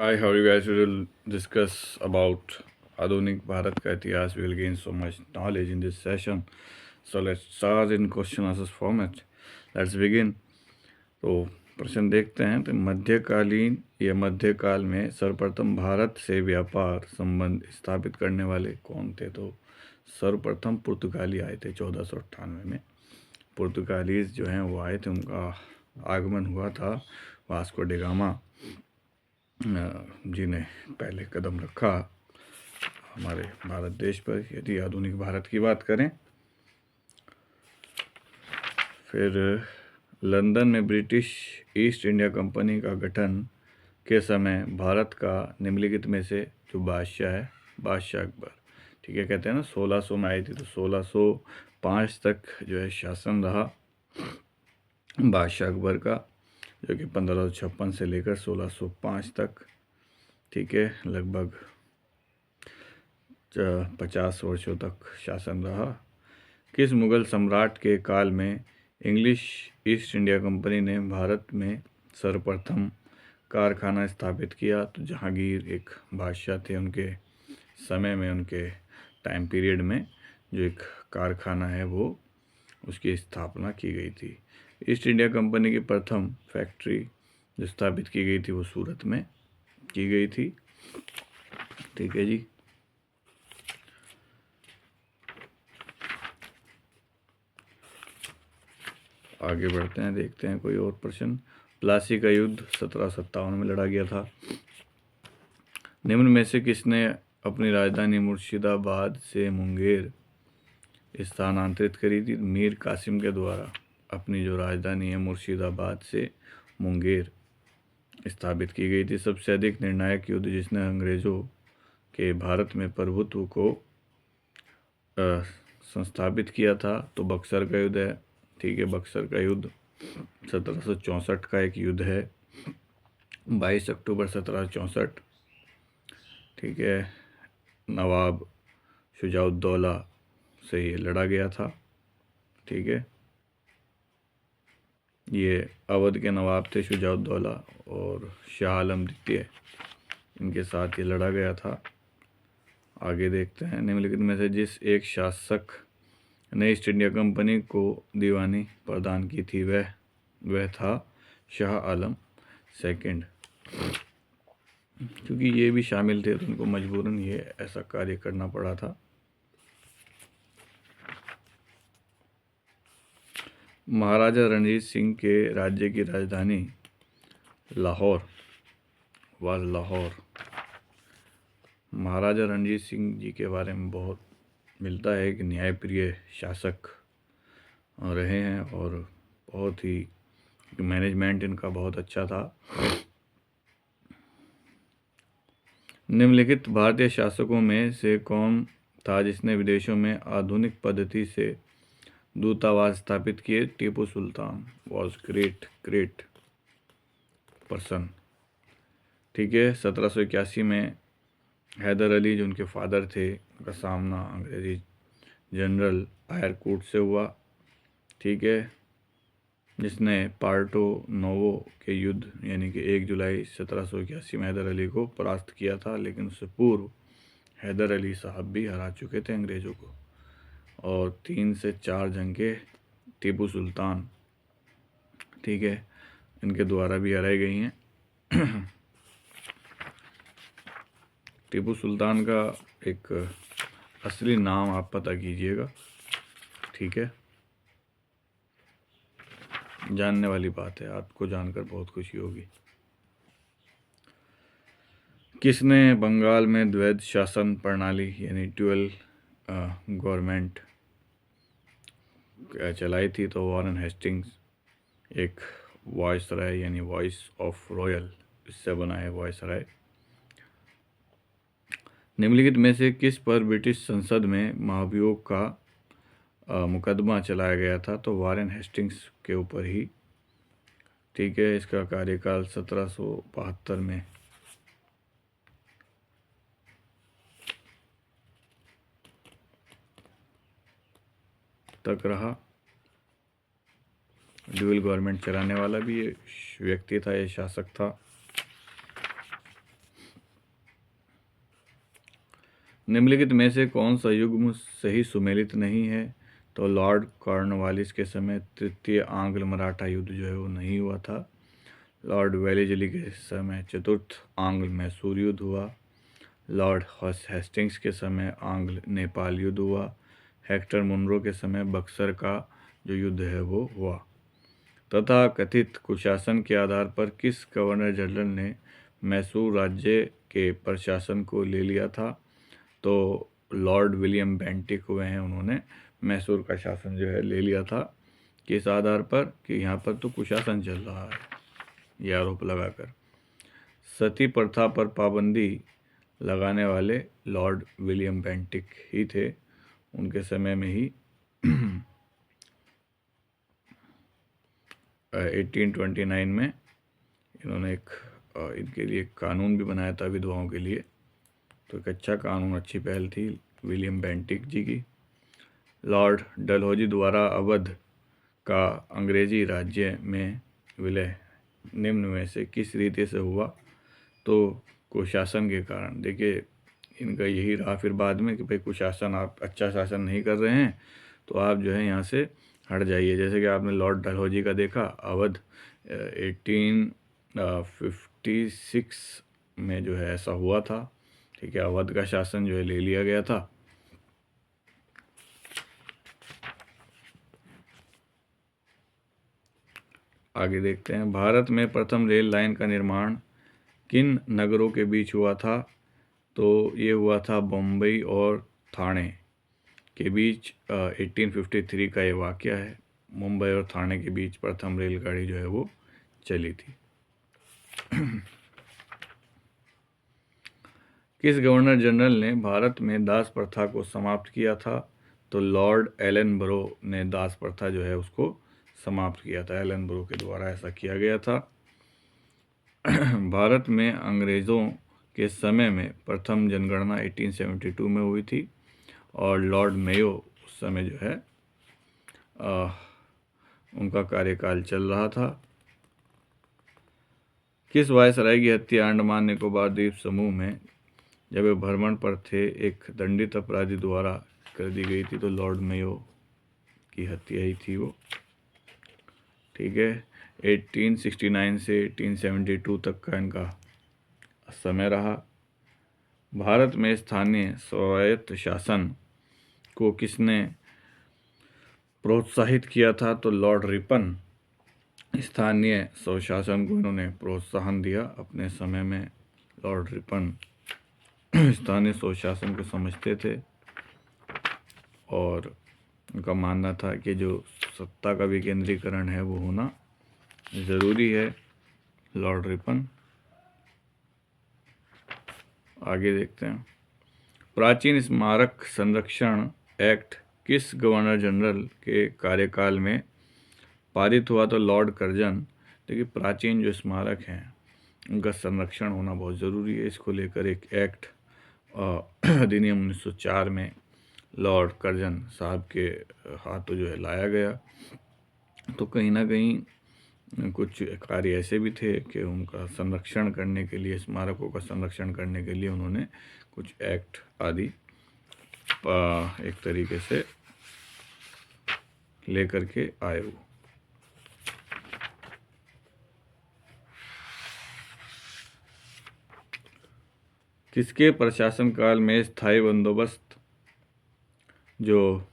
Hi, how are you guys? We will discuss about आधुनिक भारत का इतिहास. We will gain so much knowledge in this session. So let's start in question answers format. Let's begin. तो प्रश्न देखते हैं. तो मध्यकालीन या मध्यकाल में सर्वप्रथम भारत से व्यापार संबंध स्थापित करने वाले कौन थे? तो सर्वप्रथम पुर्तगाली आए थे 1498 में. पुर्तगालीज जो हैं वो आए थे, उनका आगमन हुआ था. वास्को डी गामा जी ने पहले कदम रखा हमारे भारत देश पर, यदि आधुनिक भारत की बात करें. फिर लंदन में ब्रिटिश ईस्ट इंडिया कंपनी का गठन के समय भारत का निम्नलिखित में से जो बादशाह है, बादशाह अकबर, ठीक है, कहते हैं ना 1600 में आई थी, तो 1605 तक जो है शासन रहा बादशाह अकबर का, जो कि 1556 से लेकर 1605 तक, ठीक है, लगभग 50 वर्षों तक शासन रहा. किस मुग़ल सम्राट के काल में इंग्लिश ईस्ट इंडिया कंपनी ने भारत में सर्वप्रथम कारखाना स्थापित किया? तो जहांगीर एक बादशाह थे, उनके समय में, उनके टाइम पीरियड में जो एक कारखाना है वो उसकी स्थापना की गई थी. ईस्ट इंडिया कंपनी की प्रथम फैक्ट्री जो स्थापित की गई थी वो सूरत में की गई थी. ठीक है जी. आगे बढ़ते हैं, देखते हैं कोई और प्रश्न. प्लासी का युद्ध 1757 में लड़ा गया था. निम्न में से किसने अपनी राजधानी मुर्शिदाबाद से मुंगेर स्थानांतरित करी थी? मीर कासिम के द्वारा अपनी जो राजधानी है मुर्शिदाबाद से मुंगेर स्थापित की गई थी. सबसे अधिक निर्णायक युद्ध जिसने अंग्रेज़ों के भारत में प्रभुत्व को संस्थापित किया था तो बक्सर का युद्ध है. ठीक है, बक्सर का युद्ध 1764 का एक युद्ध है, 22 अक्टूबर 1764. ठीक है, नवाब शुजाउद्दौला से ये लड़ा गया था. ठीक है, ये अवध के नवाब थे शुजाउद्दौला और शाह आलम द्वितीय, इनके साथ ये लड़ा गया था. आगे देखते हैं. निम्नलिखित में से जिस एक शासक ने ईस्ट इंडिया कंपनी को दीवानी प्रदान की थी वह था शाह आलम सेकंड. क्योंकि ये भी शामिल थे तो उनको मजबूरन ये ऐसा कार्य करना पड़ा था. महाराजा रणजीत सिंह के राज्य की राजधानी लाहौर वाज लाहौर. महाराजा रणजीत सिंह जी के बारे में बहुत मिलता है कि न्यायप्रिय शासक रहे हैं और बहुत ही मैनेजमेंट इनका बहुत अच्छा था. निम्नलिखित भारतीय शासकों में से कौन था जिसने विदेशों में आधुनिक पद्धति से दूतावास स्थापित किए? Tipu Sultan was great person. ठीक है, 1781 में हैदर अली जो उनके फादर थे का सामना अंग्रेजी जनरल आयरकूट से हुआ. ठीक है, जिसने पार्टो नोवो के युद्ध यानी कि 1 जुलाई 1781 में हैदर अली को परास्त किया था, लेकिन उससे पूर्व हैदर अली साहब भी हरा चुके थे अंग्रेज़ों को. और 3 से 4 जंगें टीपू सुल्तान, ठीक है, इनके द्वारा भी हराई गई हैं. टीपू सुल्तान का एक असली नाम आप पता कीजिएगा. ठीक है, जानने वाली बात है, आपको जानकर बहुत खुशी होगी. किसने बंगाल में द्वैध शासन प्रणाली यानी ड्यूअल गवर्नमेंट चलाई थी? तो वॉरेन हेस्टिंग्स एक वायसराय यानी वॉइस ऑफ रॉयल, इससे बना है वायसराय. निम्नलिखित में से किस पर ब्रिटिश संसद में महाभियोग का मुकदमा चलाया गया था? तो वॉरेन हेस्टिंग्स के ऊपर ही. ठीक है, इसका कार्यकाल 1772 में तक रहा. ड्यूअल गवर्नमेंट चलाने वाला भी ये व्यक्ति था, ये शासक था. निम्नलिखित में से कौन सा युग्म सही सुमेलित नहीं है? तो लॉर्ड कॉर्नवालिस के समय तृतीय आंग्ल मराठा युद्ध जो है वो नहीं हुआ था। लॉर्ड वेलेस्ली के समय चतुर्थ आंग्ल मैसूर युद्ध हुआ। लॉर्ड हेस्टिंग्स के समय आंग्ल नेपाल युद्ध हुआ। हेक्टर मुनरो के समय बक्सर का जो युद्ध है वो हुआ। तथा कथित कुशासन के आधार पर किस गवर्नर जनरल ने मैसूर राज्य के प्रशासन को ले लिया था? तो लॉर्ड विलियम बेंटिक हुए हैं, उन्होंने मैसूर का शासन जो है ले लिया था। किस आधार पर? कि यहाँ पर तो कुशासन चल रहा है, ये आरोप लगाकर। सती प्रथा पर पाबंदी लगाने वाले लॉर्ड विलियम बेंटिक ही थे। उनके समय में ही 1829 में इन्होंने इनके लिए कानून भी बनाया था विधवाओं के लिए। तो एक अच्छा कानून, अच्छी पहल थी विलियम बेंटिक जी की। लॉर्ड डलहौजी द्वारा अवध का अंग्रेजी राज्य में विलय निम्न में से किस रीति से हुआ? तो कुशासन के कारण। देखिए इनका यही रहा फिर बाद में कि भाई कुशासन, आप अच्छा शासन नहीं कर रहे हैं तो आप जो है यहाँ से हट जाइए। जैसे कि आपने लॉर्ड डलहौजी का देखा, अवध 1856 में जो है ऐसा हुआ था। ठीक है, अवध का शासन जो है ले लिया गया था। आगे देखते हैं, भारत में प्रथम रेल लाइन का निर्माण किन नगरों के बीच हुआ था? तो ये हुआ था बम्बई और ठाणे के बीच। 1853 का ये वाक़या है। मुंबई और ठाणे के बीच प्रथम रेलगाड़ी जो है वो चली थी। किस गवर्नर जनरल ने भारत में दास प्रथा को समाप्त किया था? तो लॉर्ड एलनबरो ने दास प्रथा जो है उसको समाप्त किया था। एलनबरो के द्वारा ऐसा किया गया था। भारत में अंग्रेज़ों के समय में प्रथम जनगणना 1872 में हुई थी और लॉर्ड मेयो उस समय जो है उनका कार्यकाल चल रहा था। किस वायसराय की हत्या अंडमान निकोबार द्वीप समूह में जब वे भ्रमण पर थे एक दंडित अपराधी द्वारा कर दी गई थी? तो लॉर्ड मेयो की हत्या ही थी वो। ठीक है, 1869 से 1872 तक का इनका समय रहा। भारत में स्थानीय स्वायत्त शासन को किसने प्रोत्साहित किया था? तो लॉर्ड रिपन स्थानीय स्वशासन को इन्होंने प्रोत्साहन दिया अपने समय में। लॉर्ड रिपन स्थानीय स्वशासन को समझते थे और उनका मानना था कि जो सत्ता का विकेंद्रीकरण है वो होना ज़रूरी है। Lord Ripon. आगे देखते हैं, प्राचीन स्मारक संरक्षण एक्ट किस गवर्नर जनरल के कार्यकाल में पारित हुआ? तो लॉर्ड कर्जन। देखिए प्राचीन जो स्मारक हैं उनका संरक्षण होना बहुत ज़रूरी है। इसको लेकर एक एक्ट अधिनियम 1904 में लॉर्ड कर्जन साहब के हाथों जो है लाया गया। तो कहीं ना कहीं कुछ कार्य ऐसे भी थे कि उनका संरक्षण करने के लिए, स्मारकों का संरक्षण करने के लिए उन्होंने कुछ एक्ट आदि एक तरीके से लेकर के आए वो। किसके प्रशासन काल में स्थायी बंदोबस्त जो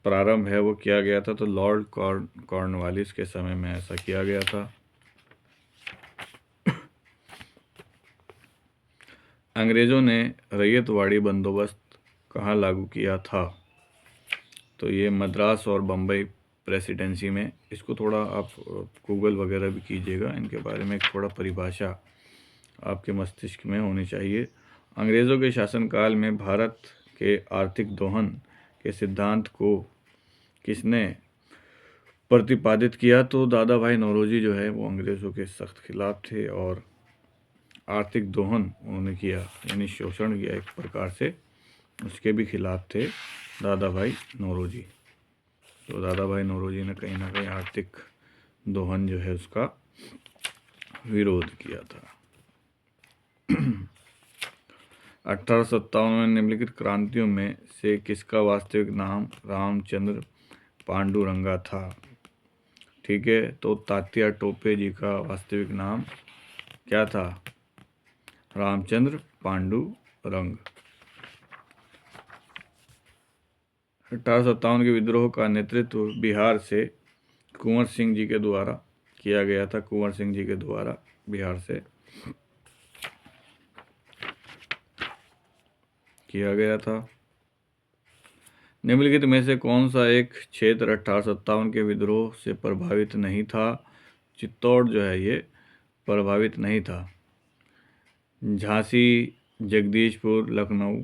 प्रारंभ है वो किया गया था? तो लॉर्ड कॉर्नवालिस के समय में ऐसा किया गया था। अंग्रेज़ों ने रैयतवाड़ी बंदोबस्त कहाँ लागू किया था? तो ये मद्रास और बम्बई प्रेसिडेंसी में। इसको थोड़ा आप गूगल वगैरह भी कीजिएगा, इनके बारे में थोड़ा परिभाषा आपके मस्तिष्क में होनी चाहिए। अंग्रेज़ों के शासनकाल में भारत के आर्थिक दोहन के सिद्धांत को किसने प्रतिपादित किया? तो दादा भाई नौरोजी जो है वो अंग्रेज़ों के सख्त खिलाफ थे और आर्थिक दोहन उन्होंने किया, यानी शोषण किया एक प्रकार से, उसके भी खिलाफ थे दादा भाई नौरोजी। तो दादा भाई नौरोजी ने कहीं ना कहीं आर्थिक दोहन जो है उसका विरोध किया था। 1857 में निम्नलिखित क्रांतियों में से किसका वास्तविक नाम रामचंद्र पांडुरंगा था? ठीक है, तो तात्या टोपे जी का वास्तविक नाम क्या था? रामचंद्र पांडुरंग। 1857 के विद्रोह का नेतृत्व बिहार से कुंवर सिंह जी के द्वारा किया गया था। कुंवर सिंह जी के द्वारा बिहार से किया गया था। निम्नलिखित में से कौन सा एक क्षेत्र 1857 के विद्रोह से प्रभावित नहीं था? चित्तौड़ जो है ये प्रभावित नहीं था। झांसी, जगदीशपुर, लखनऊ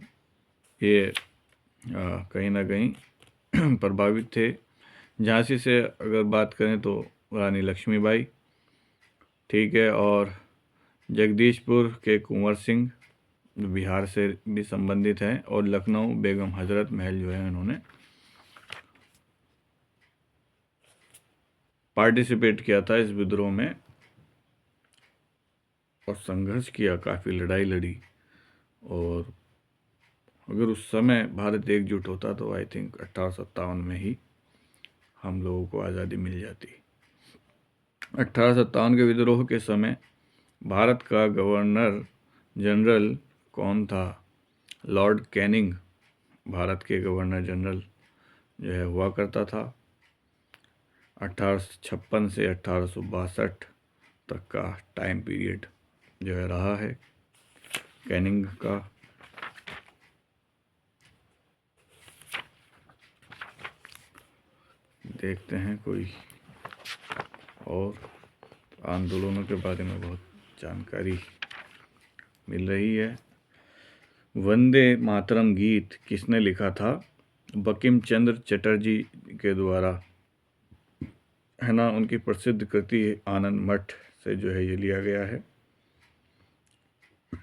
ये कहीं ना कहीं प्रभावित थे। झांसी से अगर बात करें तो रानी लक्ष्मीबाई, ठीक है, और जगदीशपुर के कुंवर सिंह बिहार से भी संबंधित हैं, और लखनऊ बेगम हजरत महल जो है उन्होंने पार्टिसिपेट किया था इस विद्रोह में और संघर्ष किया, काफ़ी लड़ाई लड़ी। और अगर उस समय भारत एकजुट होता तो आई थिंक 1857 में ही हम लोगों को आज़ादी मिल जाती। 1857 के विद्रोह के समय भारत का गवर्नर जनरल कौन था? लॉर्ड कैनिंग भारत के गवर्नर जनरल जो है हुआ करता था। 1856 से 1862 तक का टाइम पीरियड जो है रहा है कैनिंग का। देखते हैं कोई और आंदोलनों के बारे में बहुत जानकारी मिल रही है। वंदे मातरम गीत किसने लिखा था? बंकिम चंद्र चटर्जी के द्वारा, है ना। उनकी प्रसिद्ध कृति आनंद मठ से जो है ये लिया गया है।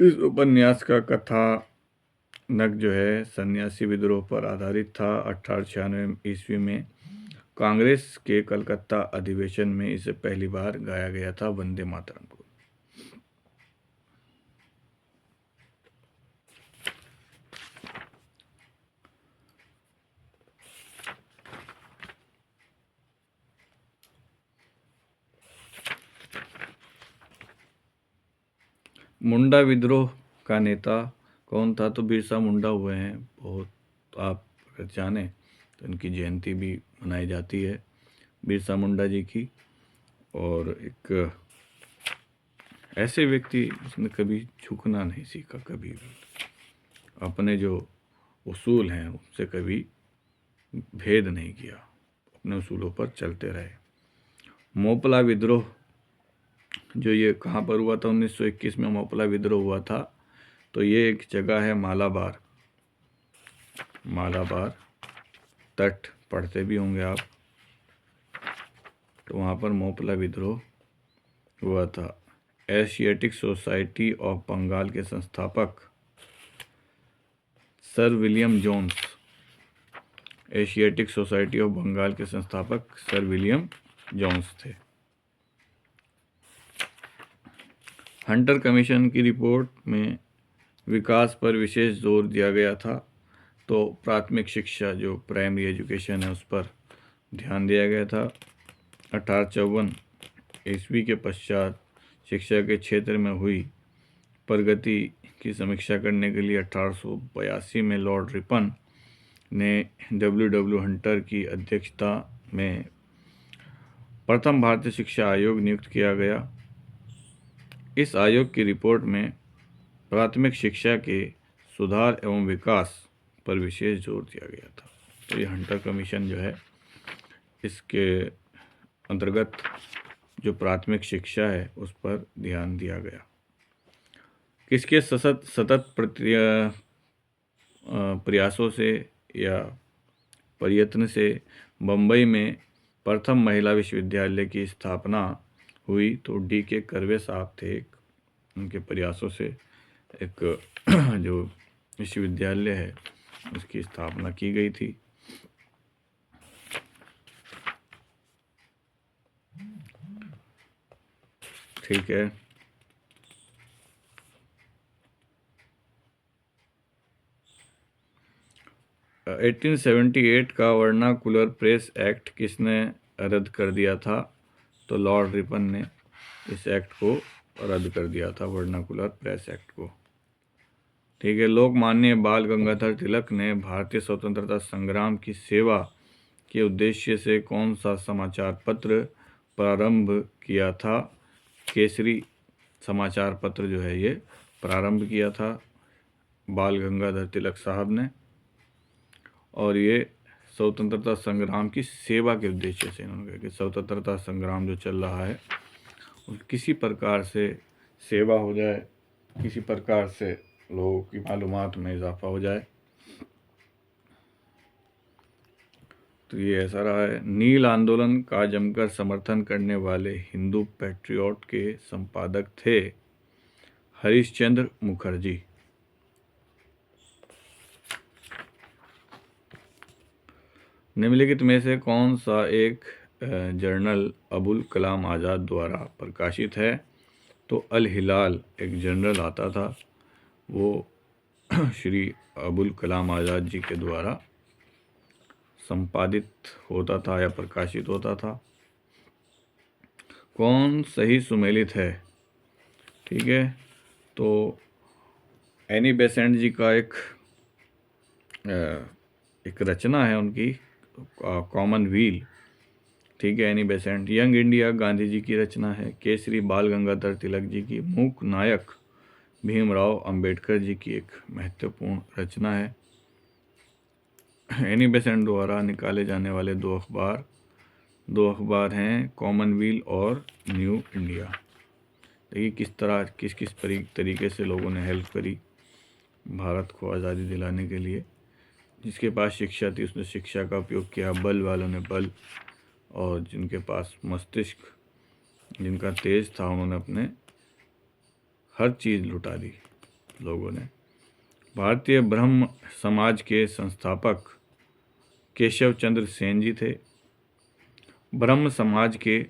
इस उपन्यास का कथानक जो है सन्यासी विद्रोह पर आधारित था। 1896 ईस्वी में कांग्रेस के कलकत्ता अधिवेशन में इसे पहली बार गाया गया था, वंदे मातरम को। मुंडा विद्रोह का नेता कौन था? तो बिरसा मुंडा हुए हैं। बहुत आप अगर जाने तो इनकी जयंती भी मनाई जाती है बिरसा मुंडा जी की। और एक ऐसे व्यक्ति जिसने कभी झुकना नहीं सीखा, कभी भी अपने जो उसूल हैं उससे कभी भेद नहीं किया, अपने उसूलों पर चलते रहे। मोपला विद्रोह जो ये कहाँ पर हुआ था? 1921 में मोपला विद्रोह हुआ था। तो ये एक जगह है मालाबार। मालाबार तट पढ़ते भी होंगे आप, तो वहाँ पर मोपला विद्रोह हुआ था। एशियाटिक सोसाइटी ऑफ बंगाल के संस्थापक sir William Jones. Asiatic Society of Bengal के संस्थापक सर विलियम जोन्स थे। हंटर कमीशन की रिपोर्ट में विकास पर विशेष जोर दिया गया था। तो प्राथमिक शिक्षा जो प्राइमरी एजुकेशन है उस पर ध्यान दिया गया था। 1854 ईस्वी के पश्चात शिक्षा के क्षेत्र में हुई प्रगति की समीक्षा करने के लिए 1882 में लॉर्ड रिपन ने डब्ल्यू हंटर की अध्यक्षता में प्रथम भारतीय शिक्षा आयोग नियुक्त किया गया। इस आयोग की रिपोर्ट में प्राथमिक शिक्षा के सुधार एवं विकास पर विशेष जोर दिया गया था। तो ये हंटर कमीशन जो है इसके अंतर्गत जो प्राथमिक शिक्षा है उस पर ध्यान दिया गया। किसके सतत प्रयासों से या प्रयत्न से बम्बई में प्रथम महिला विश्वविद्यालय की स्थापना हुई? तो D.K. कर्वे साहब थे। उनके प्रयासों से एक जो विश्वविद्यालय है उसकी स्थापना की गई थी। ठीक है, 1878 का वर्नाकुलर प्रेस एक्ट किसने रद्द कर दिया था? तो लॉर्ड रिपन ने इस एक्ट को रद्द कर दिया था, वर्नाकुलर प्रेस एक्ट को। ठीक है। लोकमान्य बाल गंगाधर तिलक ने भारतीय स्वतंत्रता संग्राम की सेवा के उद्देश्य से कौन सा समाचार पत्र प्रारंभ किया था? केसरी समाचार पत्र जो है ये प्रारंभ किया था बाल गंगाधर तिलक साहब ने, और ये स्वतंत्रता संग्राम की सेवा के उद्देश्य से इन्होंने कहा कि स्वतंत्रता संग्राम जो चल रहा है किसी प्रकार से सेवा हो जाए, किसी प्रकार से लोगों की मालूमात में इजाफा हो जाए। तो ये ऐसा रहा है। नील आंदोलन का जमकर समर्थन करने वाले हिंदू पैट्रियट के संपादक थे हरिश्चंद्र मुखर्जी। निम्नलिखित में से कौन सा एक जर्नल अबुल कलाम आज़ाद द्वारा प्रकाशित है? तो अल हिलाल एक जर्नल आता था, वो श्री अबुल कलाम आज़ाद जी के द्वारा संपादित होता था या प्रकाशित होता था। कौन सही सुमेलित है? ठीक है। तो एनी बेसेंट जी का एक रचना है उनकी, कॉमनवेल्थ। ठीक है, Annie Besant. Young India Gandhi ji की रचना है। केसरी बाल गंगाधर तिलक जी की। मूक नायक भीमराव अंबेडकर जी की एक महत्वपूर्ण रचना है। एनी बेसेंट द्वारा निकाले जाने वाले दो अखबार हैं, कॉमनवेल्थ और न्यू इंडिया। देखिए किस तरह किस तरीके से लोगों ने हेल्प करी भारत को आज़ादी दिलाने के लिए। जिसके पास शिक्षा थी उसने शिक्षा का उपयोग किया, बल वालों ने बल, और जिनके पास मस्तिष्क, जिनका तेज था, उन्होंने अपने हर चीज़ लुटा दी लोगों ने। भारतीय ब्रह्म समाज के संस्थापक केशव चंद्र सेन जी थे। ब्रह्म समाज के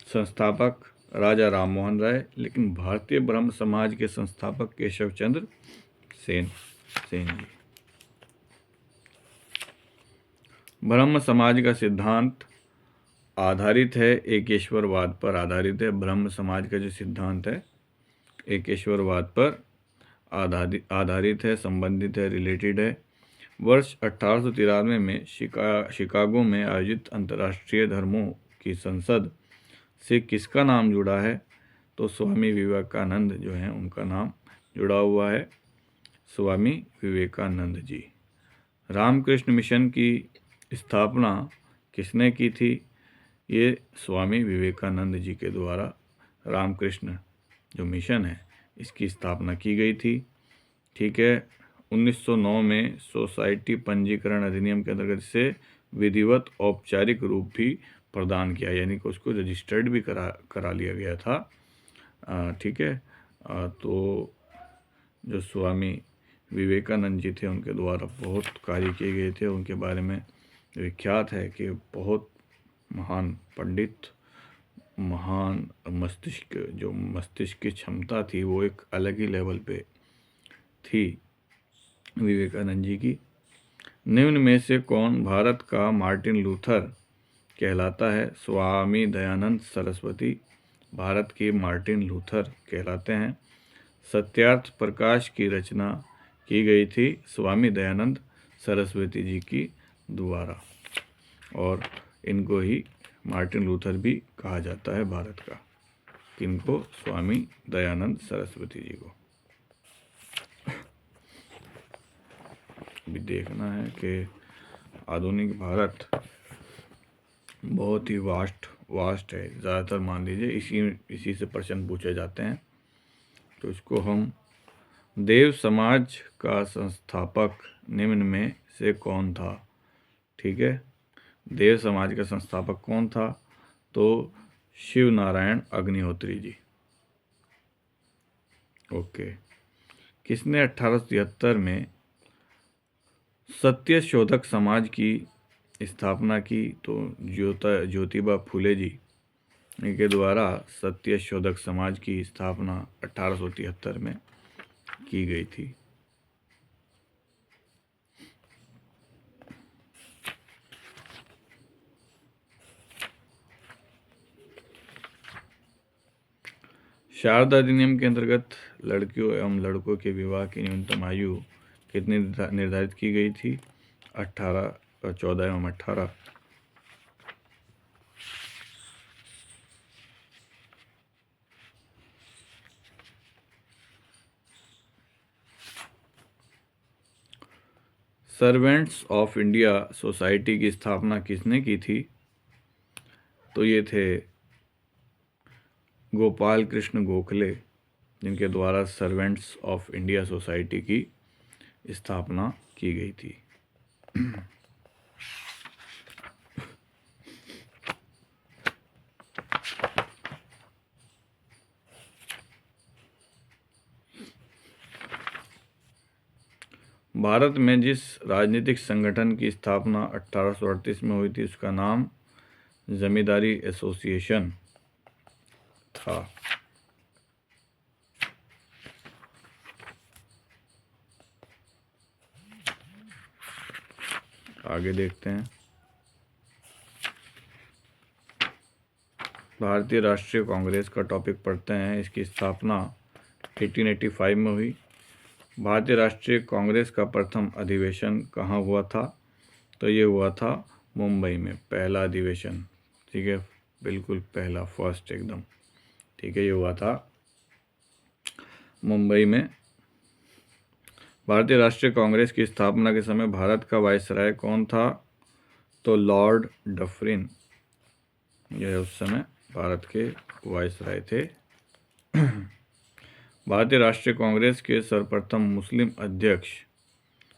संस्थापक राजा राम मोहन राय, लेकिन भारतीय ब्रह्म समाज के संस्थापक केशव चंद्र सेन जी। ब्रह्म समाज का सिद्धांत आधारित है एकेश्वरवाद पर आधारित है। ब्रह्म समाज का जो सिद्धांत है एकेश्वरवाद पर आधारित है, संबंधित है, रिलेटेड है। वर्ष 1893 में शिकागो में आयोजित अंतर्राष्ट्रीय धर्मों की संसद से किसका नाम जुड़ा है? तो स्वामी विवेकानंद जो हैं उनका नाम जुड़ा हुआ है, स्वामी विवेकानंद जी। रामकृष्ण मिशन की स्थापना किसने की थी? ये स्वामी विवेकानंद जी के द्वारा रामकृष्ण जो मिशन है इसकी स्थापना की गई थी। ठीक है। 1909 में सोसाइटी पंजीकरण अधिनियम के अंतर्गत से विधिवत औपचारिक रूप भी प्रदान किया, यानी कि उसको रजिस्टर्ड भी करा लिया गया था। ठीक है। तो जो स्वामी विवेकानंद जी थे उनके द्वारा बहुत कार्य किए गए थे। उनके बारे में विख्यात है कि बहुत महान पंडित, महान मस्तिष्क की क्षमता थी वो एक अलग ही लेवल पे थी विवेकानंद जी की। निम्न में से कौन भारत का मार्टिन लूथर कहलाता है? स्वामी दयानंद सरस्वती भारत के मार्टिन लूथर कहलाते हैं। सत्यार्थ प्रकाश की रचना की गई थी स्वामी दयानंद सरस्वती जी की द्वारा, और इनको ही मार्टिन लूथर भी कहा जाता है भारत का। किनको? स्वामी दयानंद सरस्वती जी को। भी देखना है कि आधुनिक भारत बहुत ही वास्ट है। ज़्यादातर मान लीजिए इसी से प्रश्न पूछे जाते हैं। तो इसको हम देव समाज का संस्थापक निम्न में से कौन था? ठीक है। देव समाज का संस्थापक कौन था? तो शिव नारायण अग्निहोत्री जी। ओके। किसने 1873 में सत्य शोधक समाज की स्थापना की? तो ज्योतिबा फुले जी के द्वारा सत्य शोधक समाज की स्थापना 1873 में की गई थी। शारदा अधिनियम के अंतर्गत लड़कियों एवं लड़कों के विवाह की न्यूनतम आयु कितनी निर्धारित की गई थी? 18, 14 एवं 18। सर्वेंट्स ऑफ इंडिया सोसाइटी की स्थापना किसने की थी? तो ये थे गोपाल कृष्ण गोखले, जिनके द्वारा सर्वेंट्स ऑफ इंडिया सोसाइटी की स्थापना की गई थी। भारत में जिस राजनीतिक संगठन की स्थापना 1838 में हुई थी उसका नाम जमींदारी एसोसिएशन था। आगे देखते हैं। भारतीय राष्ट्रीय कांग्रेस का टॉपिक पढ़ते हैं। इसकी स्थापना 1885 में हुई। भारतीय राष्ट्रीय कांग्रेस का प्रथम अधिवेशन कहाँ हुआ था? तो ये हुआ था मुंबई में, पहला अधिवेशन। ठीक है, बिल्कुल पहला, फर्स्ट एकदम। ठीक है, ये हुआ था मुंबई में। भारतीय राष्ट्रीय कांग्रेस की स्थापना के समय भारत का वायसराय कौन था? तो लॉर्ड डफरिन, यह उस समय भारत के वायसराय थे। भारतीय राष्ट्रीय कांग्रेस के सर्वप्रथम मुस्लिम अध्यक्ष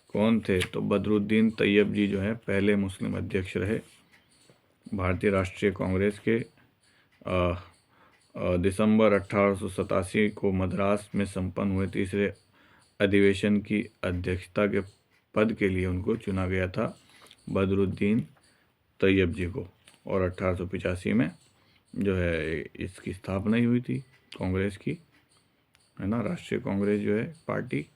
कौन थे? तो बदरुद्दीन तैयब जी जो है पहले मुस्लिम अध्यक्ष रहे भारतीय राष्ट्रीय कांग्रेस के। दिसंबर 1887 को मद्रास में संपन्न हुए तीसरे अधिवेशन की अध्यक्षता के पद के लिए उनको चुना गया था, बदरुद्दीन तैयब जी को। और 1885 में जो है इसकी स्थापना ही हुई थी कांग्रेस की, है ना, राष्ट्रीय कांग्रेस जो है पार्टी।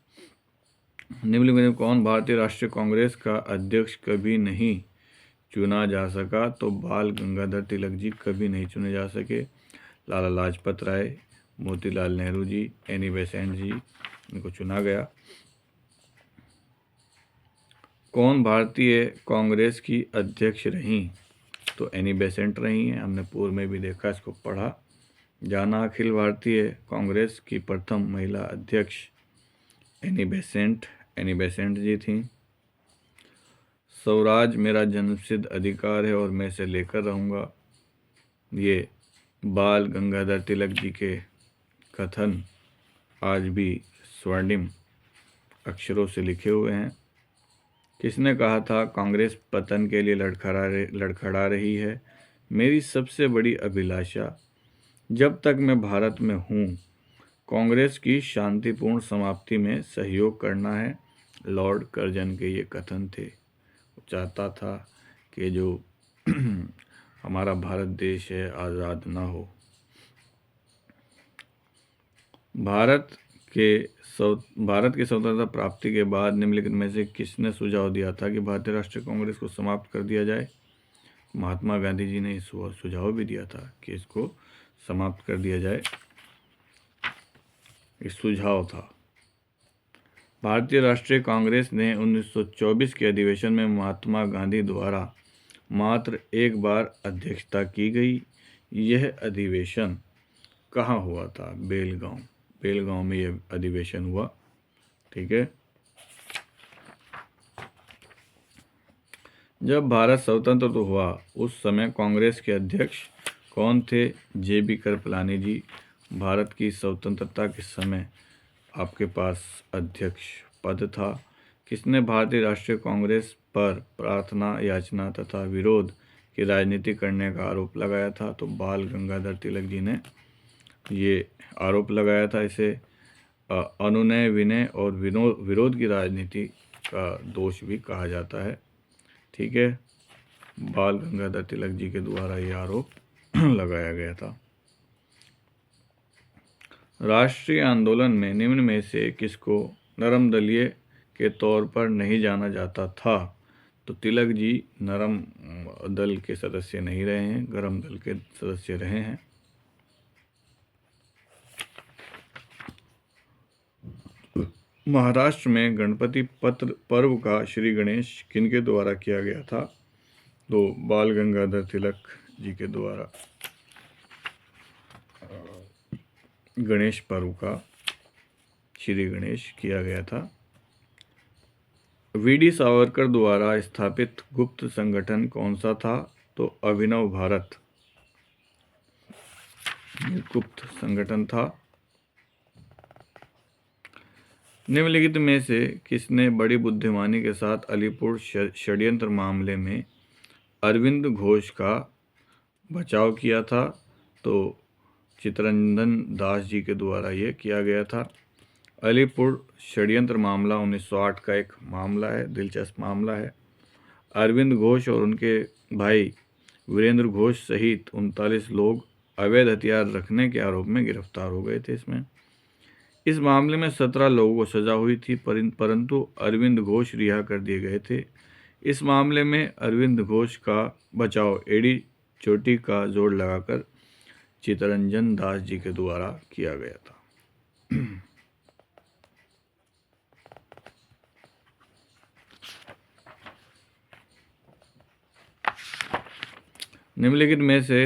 निम्नलिखित में कौन भारतीय राष्ट्रीय कांग्रेस का अध्यक्ष कभी नहीं चुना जा सका? तो बाल गंगाधर तिलक जी कभी नहीं चुने जा सके। लाला लाजपत राय, मोतीलाल नेहरू जी, एनी बेसेंट जी, इनको चुना गया। कौन भारतीय कांग्रेस की अध्यक्ष रहीं? तो एनी बेसेंट रही हैं, हमने पूर्व में भी देखा, इसको पढ़ा जाना। अखिल भारतीय कांग्रेस की प्रथम महिला अध्यक्ष एनी बेसेंट जी थी। स्वराज मेरा जन्मसिद्ध अधिकार है और मैं इसे लेकर रहूँगा, ये बाल गंगाधर तिलक जी के कथन आज भी स्वर्णिम अक्षरों से लिखे हुए हैं। किसने कहा था कांग्रेस पतन के लिए लड़खड़ा रही है? मेरी सबसे बड़ी अभिलाषा जब तक मैं भारत में हूँ कांग्रेस की शांतिपूर्ण समाप्ति में सहयोग करना है। लॉर्ड कर्जन के ये कथन थे। वो चाहता था कि जो हमारा भारत देश है आज़ाद ना हो। भारत की स्वतंत्रता प्राप्ति के बाद निम्नलिखित में से किसने सुझाव दिया था कि भारतीय राष्ट्रीय कांग्रेस को समाप्त कर दिया जाए? महात्मा गांधी जी ने इस सुझाव भी दिया था कि इसको समाप्त कर दिया जाए। इस सुझाव था। भारतीय राष्ट्रीय कांग्रेस ने 1924 के अधिवेशन में महात्मा गांधी द्वारा मात्र एक बार अध्यक्षता की गई। यह अधिवेशन कहाँ हुआ था? बेलगांव में यह अधिवेशन हुआ। ठीक है। जब भारत स्वतंत्र तो हुआ उस समय कांग्रेस के अध्यक्ष कौन थे? JB कृपलानी जी। भारत की स्वतंत्रता के समय आपके पास अध्यक्ष पद था। किसने भारतीय राष्ट्रीय कांग्रेस पर प्रार्थना, याचना तथा विरोध की राजनीति करने का आरोप लगाया था? तो बाल गंगाधर तिलक जी ने ये आरोप लगाया था। इसे अनुनय, विनय और विरोध की राजनीति का दोष भी कहा जाता है। ठीक है, बाल गंगाधर तिलक जी के द्वारा ये आरोप लगाया गया था। राष्ट्रीय आंदोलन में निम्न में से किसको नरम दलीय के तौर पर नहीं जाना जाता था? तो तिलक जी नरम दल के सदस्य नहीं रहे हैं, गरम दल के सदस्य रहे हैं। महाराष्ट्र में गणपति पत्र पर्व का श्री गणेश किनके द्वारा किया गया था? तो बाल गंगाधर तिलक जी के द्वारा गणेश पर्व का श्री गणेश किया गया था। वीडी सावरकर द्वारा स्थापित गुप्त संगठन कौन सा था? तो अभिनव भारत गुप्त संगठन था। निम्नलिखित में से किसने बड़ी बुद्धिमानी के साथ अलीपुर षड्यंत्र मामले में अरविंद घोष का बचाव किया था? तो चित्तरंजन दास जी के द्वारा ये किया गया था। अलीपुर षड्यंत्र मामला 1908 का एक मामला है, दिलचस्प मामला है। अरविंद घोष और उनके भाई वीरेंद्र घोष सहित 39 लोग अवैध हथियार रखने के आरोप में गिरफ्तार हो गए थे। इस मामले में 17 लोगों को सजा हुई थी, परंतु अरविंद घोष रिहा कर दिए गए थे। इस मामले में अरविंद घोष का बचाव एडी चोटी का जोड़ लगाकर चित्तरंजन दास जी के द्वारा किया गया था। निम्नलिखित में से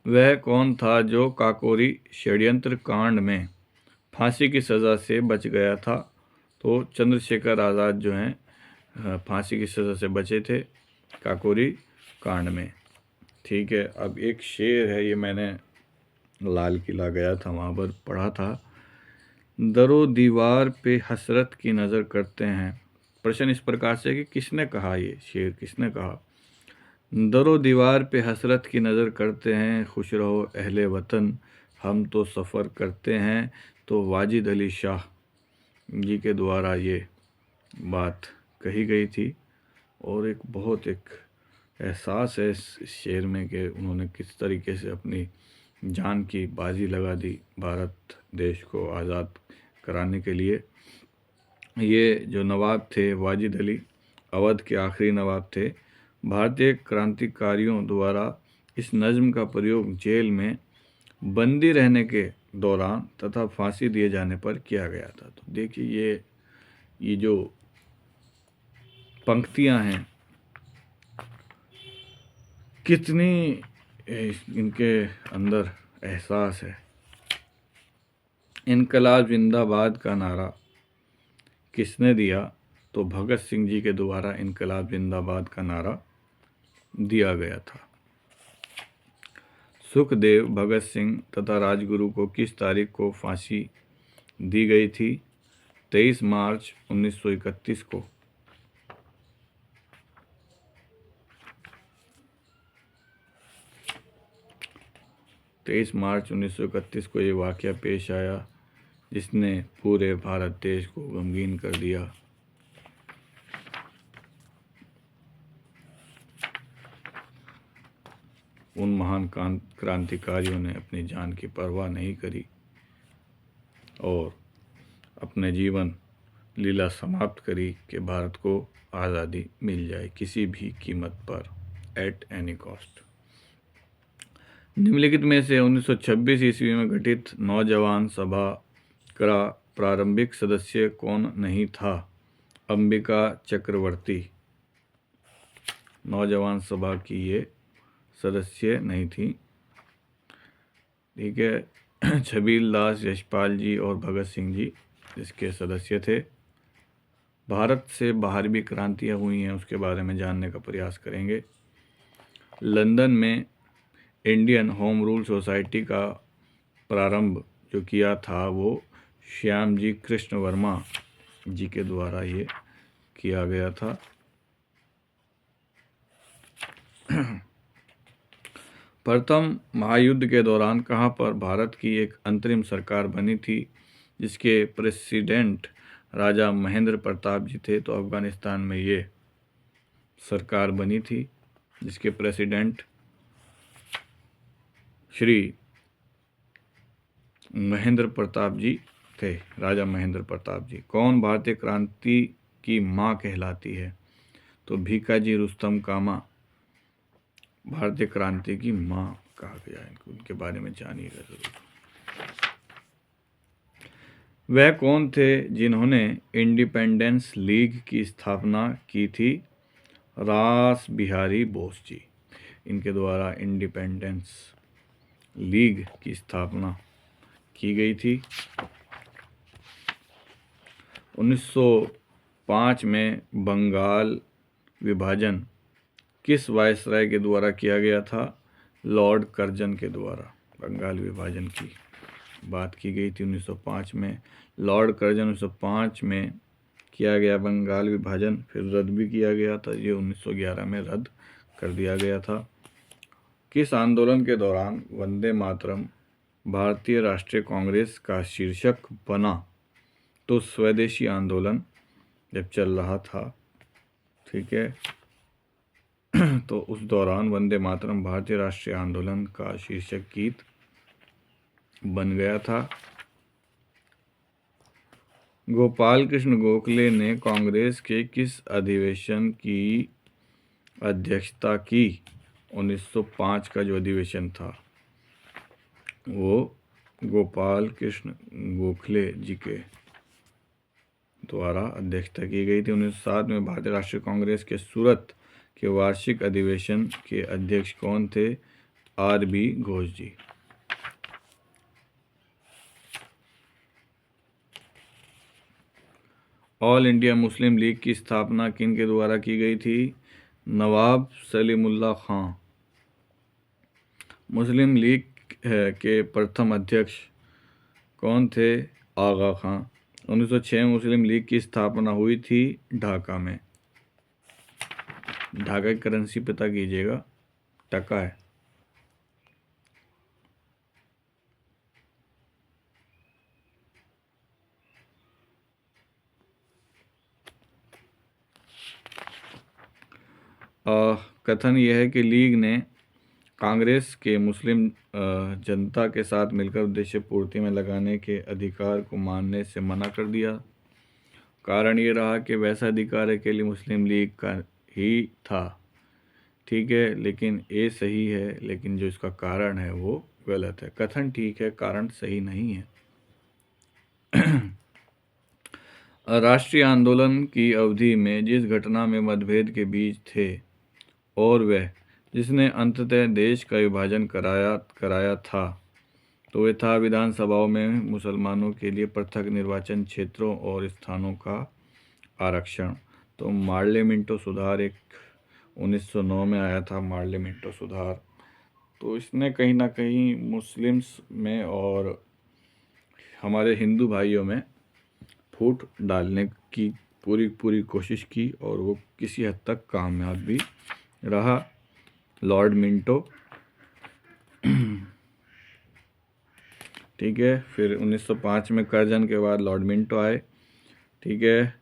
वह कौन था जो काकोरी षड्यंत्र कांड में फांसी की सज़ा से बच गया था? तो चंद्रशेखर आज़ाद जो हैं फांसी की सज़ा से बचे थे काकोरी कांड में। ठीक है, अब एक शेर है, ये मैंने लाल किला गया था वहाँ पर पढ़ा था। दरो दीवार पे हसरत की नज़र करते हैं। प्रश्न इस प्रकार से कि किसने कहा, ये शेर किसने कहा? दरो दीवार पे हसरत की नज़र करते हैं, खुश रहो अहले वतन, हम तो सफ़र करते हैं। तो वाजिद अली शाह जी के द्वारा ये बात कही गई थी और एक बहुत एक एहसास है इस शेर में कि उन्होंने किस तरीके से अपनी जान की बाजी लगा दी भारत देश को आज़ाद कराने के लिए। ये जो नवाब थे वाजिद अली, अवध के आखिरी नवाब थे। भारतीय क्रांतिकारियों द्वारा इस नज़्म का प्रयोग जेल में बंदी रहने के दौरान तथा फांसी दिए जाने पर किया गया था। तो देखिए ये जो पंक्तियां हैं कितनी इनके अंदर एहसास है। इनकलाब जिंदाबाद का नारा किसने दिया? तो भगत सिंह जी के द्वारा इनकलाब जिंदाबाद का नारा दिया गया था। सुखदेव, भगत सिंह तथा राजगुरु को किस तारीख को फांसी दी गई थी? 23 मार्च 1931 को। मार्च 1931 को ये वाक़या पेश आया जिसने पूरे भारत देश को गमगीन कर दिया। उन महान क्रांतिकारियों ने अपनी जान की परवाह नहीं करी और अपने जीवन लीला समाप्त करी कि भारत को आज़ादी मिल जाए किसी भी कीमत पर, एट एनी कॉस्ट। निम्नलिखित में से 1926 ईस्वी में गठित नौजवान सभा का प्रारंभिक सदस्य कौन नहीं था? अंबिका चक्रवर्ती नौजवान सभा की ये सदस्य नहीं थी। ठीक है, छबील दास, यशपाल जी और भगत सिंह जी इसके सदस्य थे। भारत से बाहर भी क्रांतियाँ हुई हैं, उसके बारे में जानने का प्रयास करेंगे। लंदन में इंडियन होम रूल सोसाइटी का प्रारंभ जो किया था वो श्याम जी कृष्ण वर्मा जी के द्वारा ये किया गया था। प्रथम महायुद्ध के दौरान कहाँ पर भारत की एक अंतरिम सरकार बनी थी जिसके प्रेसिडेंट राजा महेंद्र प्रताप जी थे? तो अफगानिस्तान में ये सरकार बनी थी जिसके प्रेसिडेंट श्री महेंद्र प्रताप जी थे, राजा महेंद्र प्रताप जी। कौन भारतीय क्रांति की माँ कहलाती है? तो भीकाजी रुस्तम कामा भारतीय क्रांति की माँ कहा गया है। उनके बारे में जानिएगा जरूर। वह कौन थे जिन्होंने इंडिपेंडेंस लीग की स्थापना की थी? रास बिहारी बोस जी, इनके द्वारा इंडिपेंडेंस लीग की स्थापना की गई थी। 1905 में बंगाल विभाजन किस वायसराय के द्वारा किया गया था? लॉर्ड कर्जन के द्वारा बंगाल विभाजन की बात की गई थी 1905 में। लॉर्ड कर्जन 1905 में किया गया बंगाल विभाजन, फिर रद्द भी किया गया था, ये 1911 में रद्द कर दिया गया था। किस आंदोलन के दौरान वंदे मातरम भारतीय राष्ट्रीय कांग्रेस का शीर्षक बना? तो स्वदेशी आंदोलन जब चल रहा था, ठीक है, तो उस दौरान वंदे मातरम भारतीय राष्ट्रीय आंदोलन का शीर्षक गीत बन गया था। गोपाल कृष्ण गोखले ने कांग्रेस के किस अधिवेशन की अध्यक्षता की? 1905 का जो अधिवेशन था वो गोपाल कृष्ण गोखले जी के द्वारा अध्यक्षता की गई थी। 1907 में भारतीय राष्ट्रीय कांग्रेस के सूरत के वार्षिक अधिवेशन के अध्यक्ष कौन थे? आर.बी. घोष जी। ऑल इंडिया मुस्लिम लीग की स्थापना किन के द्वारा की गई थी? नवाब सलीमुल्लाह खां। मुस्लिम लीग के प्रथम अध्यक्ष कौन थे? आगा खां। 1906 में मुस्लिम लीग की स्थापना हुई थी ढाका में। ढाका की करेंसी पता कीजिएगा, टका है। कथन यह है कि लीग ने कांग्रेस के मुस्लिम जनता के साथ मिलकर उद्देश्य पूर्ति में लगाने के अधिकार को मानने से मना कर दिया। कारण ये रहा कि वैसा अधिकार अकेली मुस्लिम लीग का ही था, ठीक है, लेकिन ये सही है, लेकिन जो इसका कारण है वो गलत है। कथन ठीक है, कारण सही नहीं है। राष्ट्रीय आंदोलन की अवधि में जिस घटना में मतभेद के बीच थे और वह जिसने अंततः देश का विभाजन कराया था, तो वह था विधानसभाओं में मुसलमानों के लिए पृथक निर्वाचन क्षेत्रों और स्थानों का आरक्षण। तो मार्ले मिंटो सुधार एक 1909 में आया था, मार्ले मिंटो सुधार। तो इसने कहीं ना कहीं मुस्लिम्स में और हमारे हिंदू भाइयों में फूट डालने की पूरी कोशिश की और वो किसी हद तक कामयाब भी रहा। लॉर्ड मिंटो, ठीक है, फिर 1905 में कर्जन के बाद लॉर्ड मिंटो आए, ठीक है।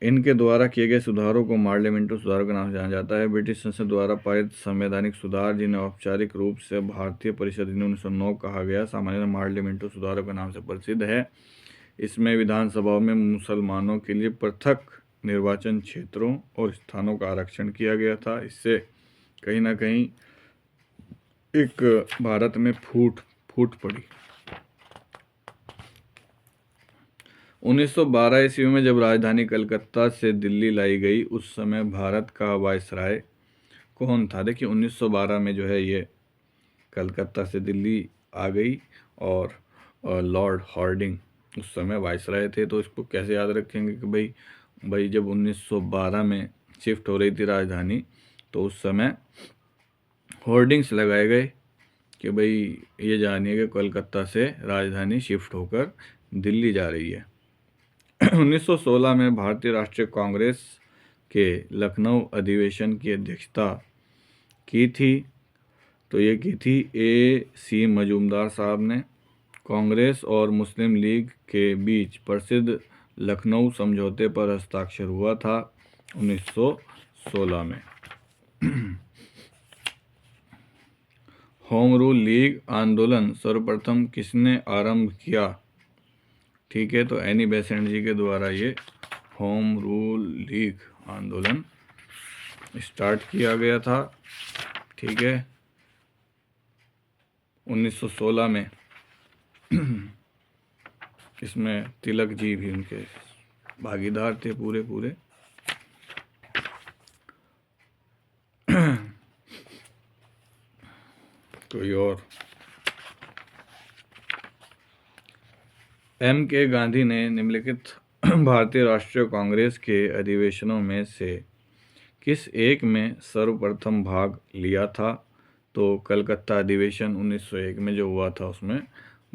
इनके द्वारा किए गए सुधारों को मार्ले मिंटो सुधारों के नाम से जाना जाता है। ब्रिटिश संसद द्वारा पारित संवैधानिक सुधार जिन्हें औपचारिक रूप से भारतीय परिषद 1909 कहा गया, सामान्य मार्ले मिंटो सुधारों के नाम से प्रसिद्ध है। इसमें विधानसभाओं में मुसलमानों के लिए पृथक निर्वाचन क्षेत्रों और स्थानों का आरक्षण किया गया था। इससे कहीं ना कहीं एक भारत में फूट पड़ी। 1912 ईस्वी में जब राजधानी कलकत्ता से दिल्ली लाई गई, उस समय भारत का वायसराय कौन था? देखिए 1912 में जो है ये कलकत्ता से दिल्ली आ गई और लॉर्ड हार्डिंग उस समय वायसराय थे। तो इसको कैसे याद रखेंगे कि भाई जब 1912 में शिफ्ट हो रही थी राजधानी, तो उस समय होर्डिंग्स लगाए गए कि भाई ये जानिए कि कोलकाता से राजधानी शिफ्ट होकर दिल्ली जा रही है। 1916 में भारतीय राष्ट्रीय कांग्रेस के लखनऊ अधिवेशन की अध्यक्षता की थी, तो ये की थी A.C. मजूमदार साहब ने। कांग्रेस और मुस्लिम लीग के बीच प्रसिद्ध लखनऊ समझौते पर हस्ताक्षर हुआ था 1916 में। होम रूल लीग आंदोलन सर्वप्रथम किसने आरंभ किया? ठीक है, तो एनी बेसेंट जी के द्वारा ये होम रूल लीग आंदोलन स्टार्ट किया गया था, ठीक है, 1916 में। इसमें तिलक जी भी उनके भागीदार थे पूरे पूरे। कोई और? एम के गांधी ने निम्नलिखित भारतीय राष्ट्रीय कांग्रेस के अधिवेशनों में से किस एक में सर्वप्रथम भाग लिया था? तो कलकत्ता अधिवेशन 1901 में जो हुआ था उसमें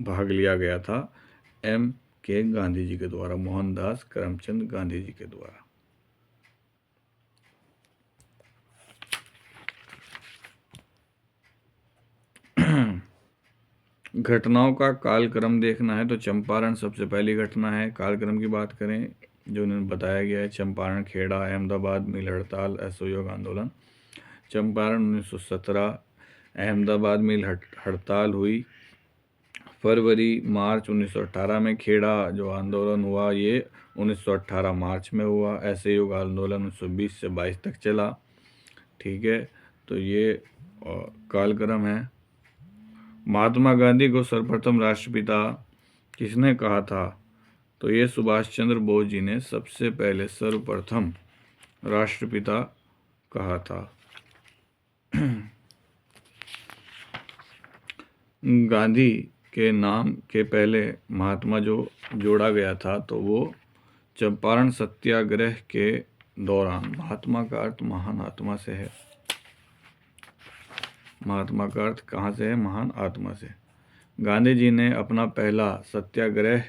भाग लिया गया था एम के गांधी जी के द्वारा, मोहनदास करमचंद गांधी जी के द्वारा। घटनाओं का कालक्रम देखना है तो चंपारण सबसे पहली घटना है। कालक्रम की बात करें जो उन्होंने बताया गया है, चंपारण, खेड़ा, अहमदाबाद मिल हड़ताल, असहयोग आंदोलन। चंपारण 1917, अहमदाबाद मिल हड़ताल हुई। फरवरी मार्च 1918 में खेड़ा जो आंदोलन हुआ ये 1918 मार्च में हुआ। असहयोग आंदोलन 1920 से 22 तक चला। ठीक है, तो ये कालक्रम है। महात्मा गांधी को सर्वप्रथम राष्ट्रपिता किसने कहा था? तो ये सुभाष चंद्र बोस जी ने सबसे पहले सर्वप्रथम राष्ट्रपिता कहा था। गांधी के नाम के पहले महात्मा जो जोड़ा गया था तो वो चंपारण सत्याग्रह के दौरान, महात्मा का अर्थ महान आत्मा से है। महात्मा का अर्थ कहाँ से है? महान आत्मा से। गांधी जी ने अपना पहला सत्याग्रह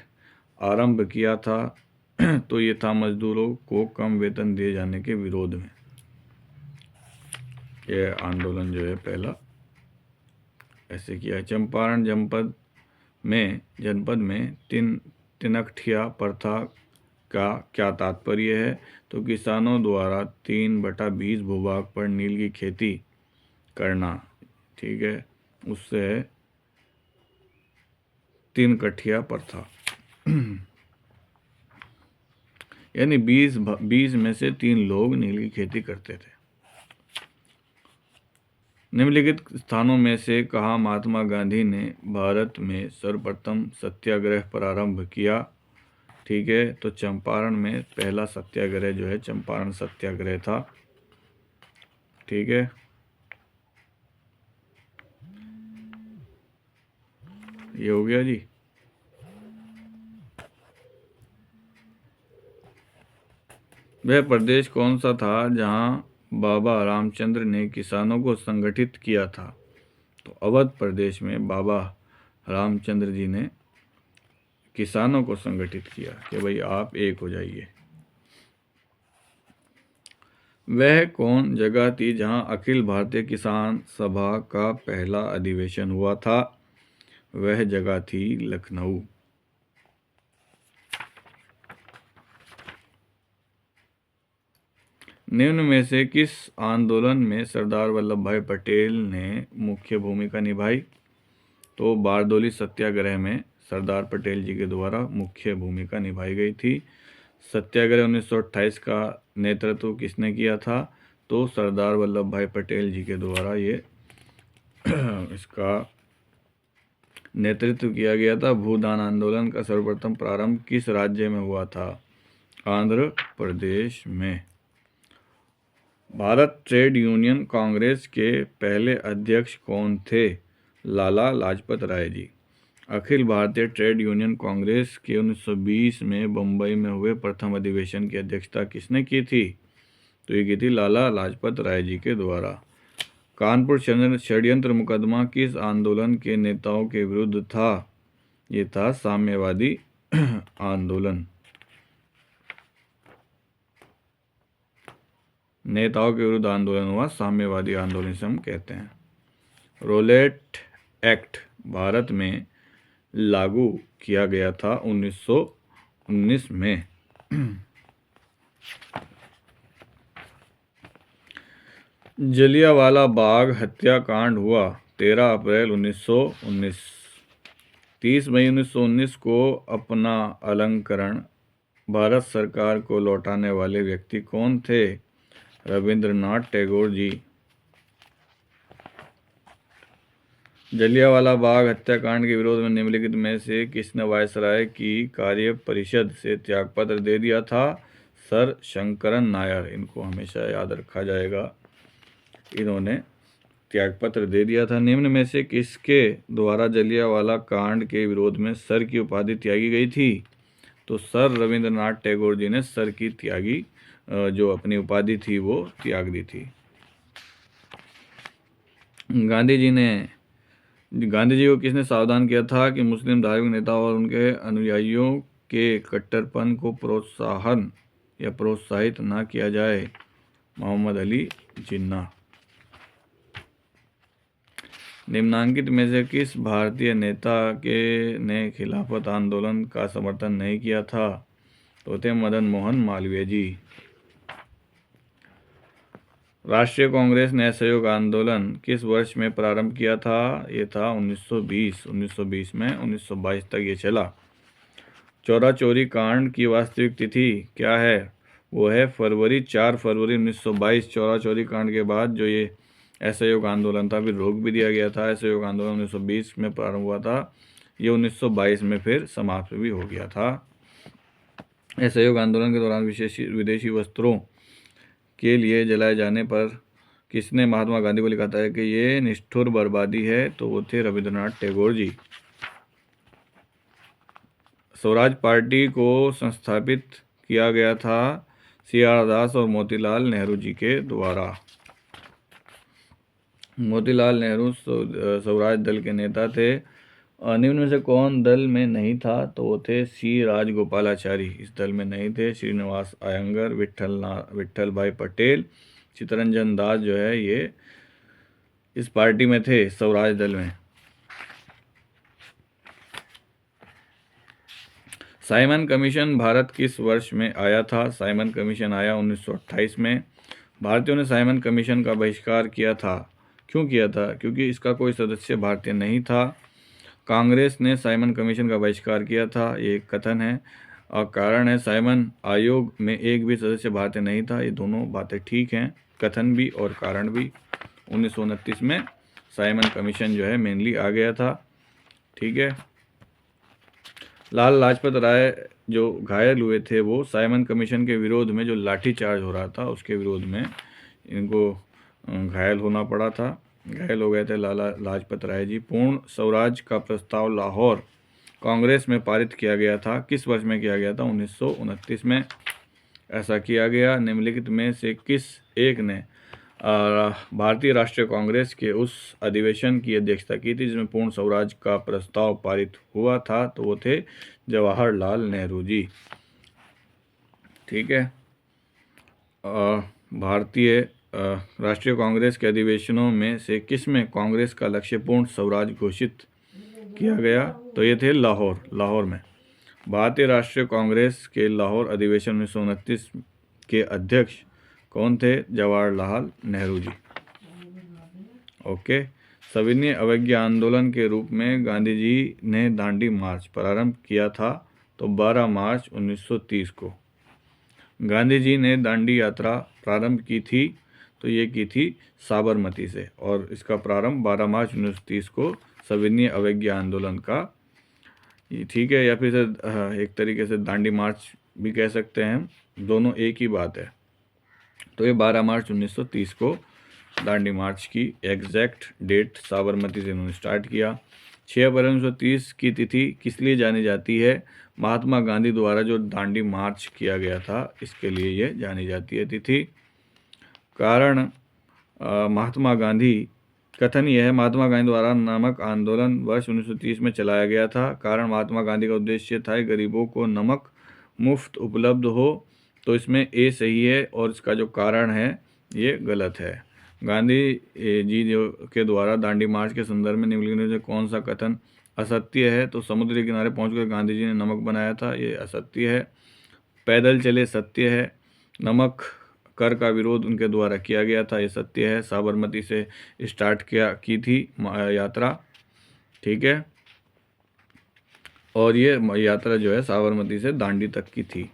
आरंभ किया था तो ये था मजदूरों को कम वेतन दिए जाने के विरोध में। यह आंदोलन जो है पहला ऐसे किया। चंपारण जनपद में तिनकठिया प्रथा का क्या तात्पर्य है? तो किसानों द्वारा 3/20 भूभाग पर नील की खेती करना। ठीक है, उससे तिनकठिया प्रथा यानी 20 में से 3 लोग नील की खेती करते थे। निम्नलिखित स्थानों में से कहाँ महात्मा गांधी ने भारत में सर्वप्रथम सत्याग्रह प्रारंभ किया? ठीक है, तो चंपारण में पहला सत्याग्रह जो है चंपारण सत्याग्रह था। ठीक है, ये हो गया जी। वह प्रदेश कौन सा था जहां बाबा रामचंद्र ने किसानों को संगठित किया था? तो अवध प्रदेश में बाबा रामचंद्र जी ने किसानों को संगठित किया कि भाई आप एक हो जाइए। वह कौन जगह थी जहां अखिल भारतीय किसान सभा का पहला अधिवेशन हुआ था? वह जगह थी लखनऊ। निम्न में से किस आंदोलन में सरदार वल्लभ भाई पटेल ने मुख्य भूमिका निभाई? तो बारदोली सत्याग्रह में सरदार पटेल जी के द्वारा मुख्य भूमिका निभाई गई थी। सत्याग्रह 1928 का नेतृत्व किसने किया था? तो सरदार वल्लभ भाई पटेल जी के द्वारा ये इसका नेतृत्व किया गया था। भूदान आंदोलन का सर्वप्रथम प्रारंभ किस राज्य में हुआ था? आंध्र प्रदेश में। भारत ट्रेड यूनियन कांग्रेस के पहले अध्यक्ष कौन थे? लाला लाजपत राय जी। अखिल भारतीय ट्रेड यूनियन कांग्रेस के 1920 में बम्बई में हुए प्रथम अधिवेशन की अध्यक्षता किसने की थी? तो ये की थी लाला लाजपत राय जी के द्वारा। कानपुर षड्यंत्र मुकदमा किस आंदोलन के नेताओं के विरुद्ध था? ये था साम्यवादी आंदोलन। नेताओं के विरुद्ध आंदोलन हुआ, साम्यवादी आंदोलन से हम कहते हैं। रोलेट एक्ट भारत में लागू किया गया था 1919 में। जलियांवाला बाग हत्याकांड हुआ 13 अप्रैल 1919। 30 मई 1919 को अपना अलंकरण भारत सरकार को लौटाने वाले व्यक्ति कौन थे? रविंद्रनाथ टैगोर जी। जलियांवाला बाग हत्याकांड के विरोध में निम्नलिखित में से किसने वायसराय की कार्य परिषद से त्यागपत्र दे दिया था? सर शंकरन नायर। इनको हमेशा याद रखा जाएगा, इन्होंने त्यागपत्र दे दिया था। निम्न में से किसके द्वारा जलियांवाला कांड के विरोध में सर की उपाधि त्यागी गई थी? तो सर रविंद्रनाथ टैगोर जी ने सर की त्यागी जो अपनी उपाधि थी वो त्याग दी थी। गांधी जी को किसने सावधान किया था कि मुस्लिम धार्मिक नेताओं और उनके अनुयायियों के कट्टरपन को प्रोत्साहन या प्रोत्साहित ना किया जाए? मोहम्मद अली जिन्ना। निम्नांकित में से किस भारतीय नेता ने खिलाफत आंदोलन का समर्थन नहीं किया था? तो थे मदन मोहन मालवीय जी। राष्ट्रीय कांग्रेस ने असहयोग आंदोलन किस वर्ष में प्रारंभ किया था? ये था 1920 में 1922 तक ये चला। चौरा चोरी कांड की वास्तविक तिथि क्या है? वो है 4 फरवरी 1922। चौरा चोरी कांड के बाद जो ये असहयोग आंदोलन था फिर रोक भी दिया गया था। असहयोग आंदोलन 1920 में प्रारंभ हुआ था, ये 1922 में फिर समाप्त भी हो गया था। असहयोग आंदोलन के दौरान विदेशी वस्त्रों के लिए जलाए जाने पर किसने महात्मा गांधी को लिखा था कि ये निष्ठुर बर्बादी है? तो वो थे रविंद्रनाथ टैगोर जी। स्वराज पार्टी को संस्थापित किया गया था CR दास और मोतीलाल नेहरू जी के द्वारा। मोतीलाल नेहरू स्वराज दल के नेता थे। निम्न में से कौन दल में नहीं था? तो वो थे C राजगोपालाचारी, इस दल में नहीं थे। श्रीनिवास अयंगर, विट्ठल भाई पटेल, चित्तरंजन दास जो है ये इस पार्टी में थे, स्वराज दल में। साइमन कमीशन भारत किस वर्ष में आया था? साइमन कमीशन आया 1928 में। भारतीयों ने साइमन कमीशन का बहिष्कार किया था। क्यों किया था? क्योंकि इसका कोई सदस्य भारतीय नहीं था। कांग्रेस ने साइमन कमीशन का बहिष्कार किया था, ये एक कथन है। और कारण है साइमन आयोग में एक भी सदस्य भारतीय नहीं था। ये दोनों बातें ठीक हैं, कथन भी और कारण भी। 1929 में साइमन कमीशन जो है मेनली आ गया था। ठीक है। लाल लाजपत राय जो घायल हुए थे वो साइमन कमीशन के विरोध में, जो लाठीचार्ज हो रहा था उसके विरोध में इनको घायल होना पड़ा था, घायल हो गए थे लाला लाजपत राय जी। पूर्ण स्वराज का प्रस्ताव लाहौर कांग्रेस में पारित किया गया था। किस वर्ष में किया गया था? 1929 में ऐसा किया गया। निम्नलिखित में से किस एक ने भारतीय राष्ट्रीय कांग्रेस के उस अधिवेशन की अध्यक्षता की थी जिसमें पूर्ण स्वराज का प्रस्ताव पारित हुआ था? तो वो थे जवाहरलाल नेहरू जी। ठीक है। भारतीय राष्ट्रीय कांग्रेस के अधिवेशनों में से किस में कांग्रेस का लक्ष्य पूर्ण स्वराज घोषित किया गया? तो ये थे लाहौर में। भारतीय राष्ट्रीय कांग्रेस के लाहौर अधिवेशन 1929 के अध्यक्ष कौन थे? जवाहरलाल नेहरू जी। ओके। सविनय अवज्ञा आंदोलन के रूप में गांधी जी ने दांडी मार्च प्रारंभ किया था? तो 12 मार्च 1930 को। गांधी जी ने दांडी यात्रा प्रारंभ की थी, तो ये की थी साबरमती से, और इसका प्रारंभ 12 मार्च 1930 को सविनय अवज्ञा आंदोलन का। ठीक है, या फिर एक तरीके से दांडी मार्च भी कह सकते हैं, दोनों एक ही बात है। तो ये 12 मार्च 1930 को दांडी मार्च की एग्जैक्ट डेट साबरमती से इन्होंने स्टार्ट किया। 6 अप्रैल 1930 की तिथि किस लिए जानी जाती है? महात्मा गांधी द्वारा जो दांडी मार्च किया गया था इसके लिए ये जानी जाती है तिथि। कारण महात्मा गांधी, कथन यह है महात्मा गांधी द्वारा नमक आंदोलन वर्ष 1930 में चलाया गया था। कारण महात्मा गांधी का उद्देश्य था गरीबों को नमक मुफ्त उपलब्ध हो। तो इसमें ए सही है और इसका जो कारण है ये गलत है। गांधी जी जो के द्वारा दांडी मार्च के संदर्भ में निम्नलिखित में से कौन सा कथन असत्य है? तो समुद्र किनारे पहुंचकर गांधी जी ने नमक बनाया था, ये असत्य है। पैदल चले सत्य है। नमक कर का विरोध उनके द्वारा किया गया था, ये सत्य है। साबरमती से स्टार्ट की थी यात्रा। ठीक है, और ये यात्रा जो है साबरमती से दांडी तक की थी।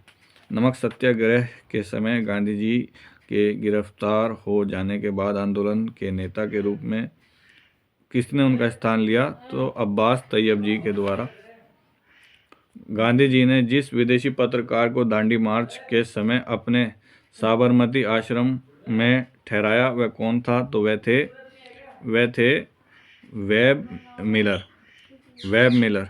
नमक सत्याग्रह के समय गांधी जी के गिरफ्तार हो जाने के बाद आंदोलन के नेता के रूप में किसने उनका स्थान लिया? तो अब्बास तैयब जी के द्वारा। गांधी जी ने जिस विदेशी पत्रकार को दांडी मार्च के समय अपने साबरमती आश्रम में ठहराया वह कौन था? तो वह थे वेब मिलर।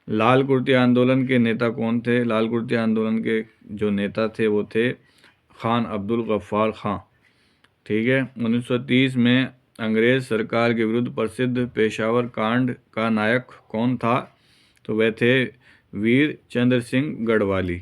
लाल कुर्ती आंदोलन के नेता कौन थे? लाल कुर्ती आंदोलन के जो नेता थे वो थे खान अब्दुल गफ्फार खां। ठीक है। 1930 में अंग्रेज सरकार के विरुद्ध प्रसिद्ध पेशावर कांड का नायक कौन था? तो वह थे वीर चंद्र सिंह गढ़वाली।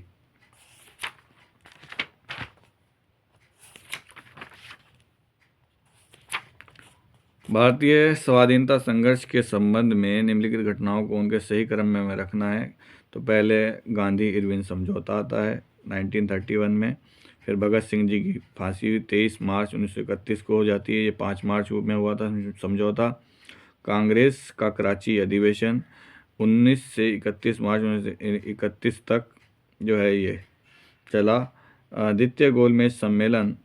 भारतीय स्वाधीनता संघर्ष के संबंध में निम्नलिखित घटनाओं को उनके सही क्रम में रखना है। तो पहले गांधी इरविन समझौता आता है 1931 में। फिर भगत सिंह जी की फांसी 23 मार्च 1931 को हो जाती है। ये 5 मार्च में हुआ था समझौता। कांग्रेस का कराची अधिवेशन 19 से 31 मार्च 1931 तक जो है ये चला। द्वितीय गोलमेज सम्मेलन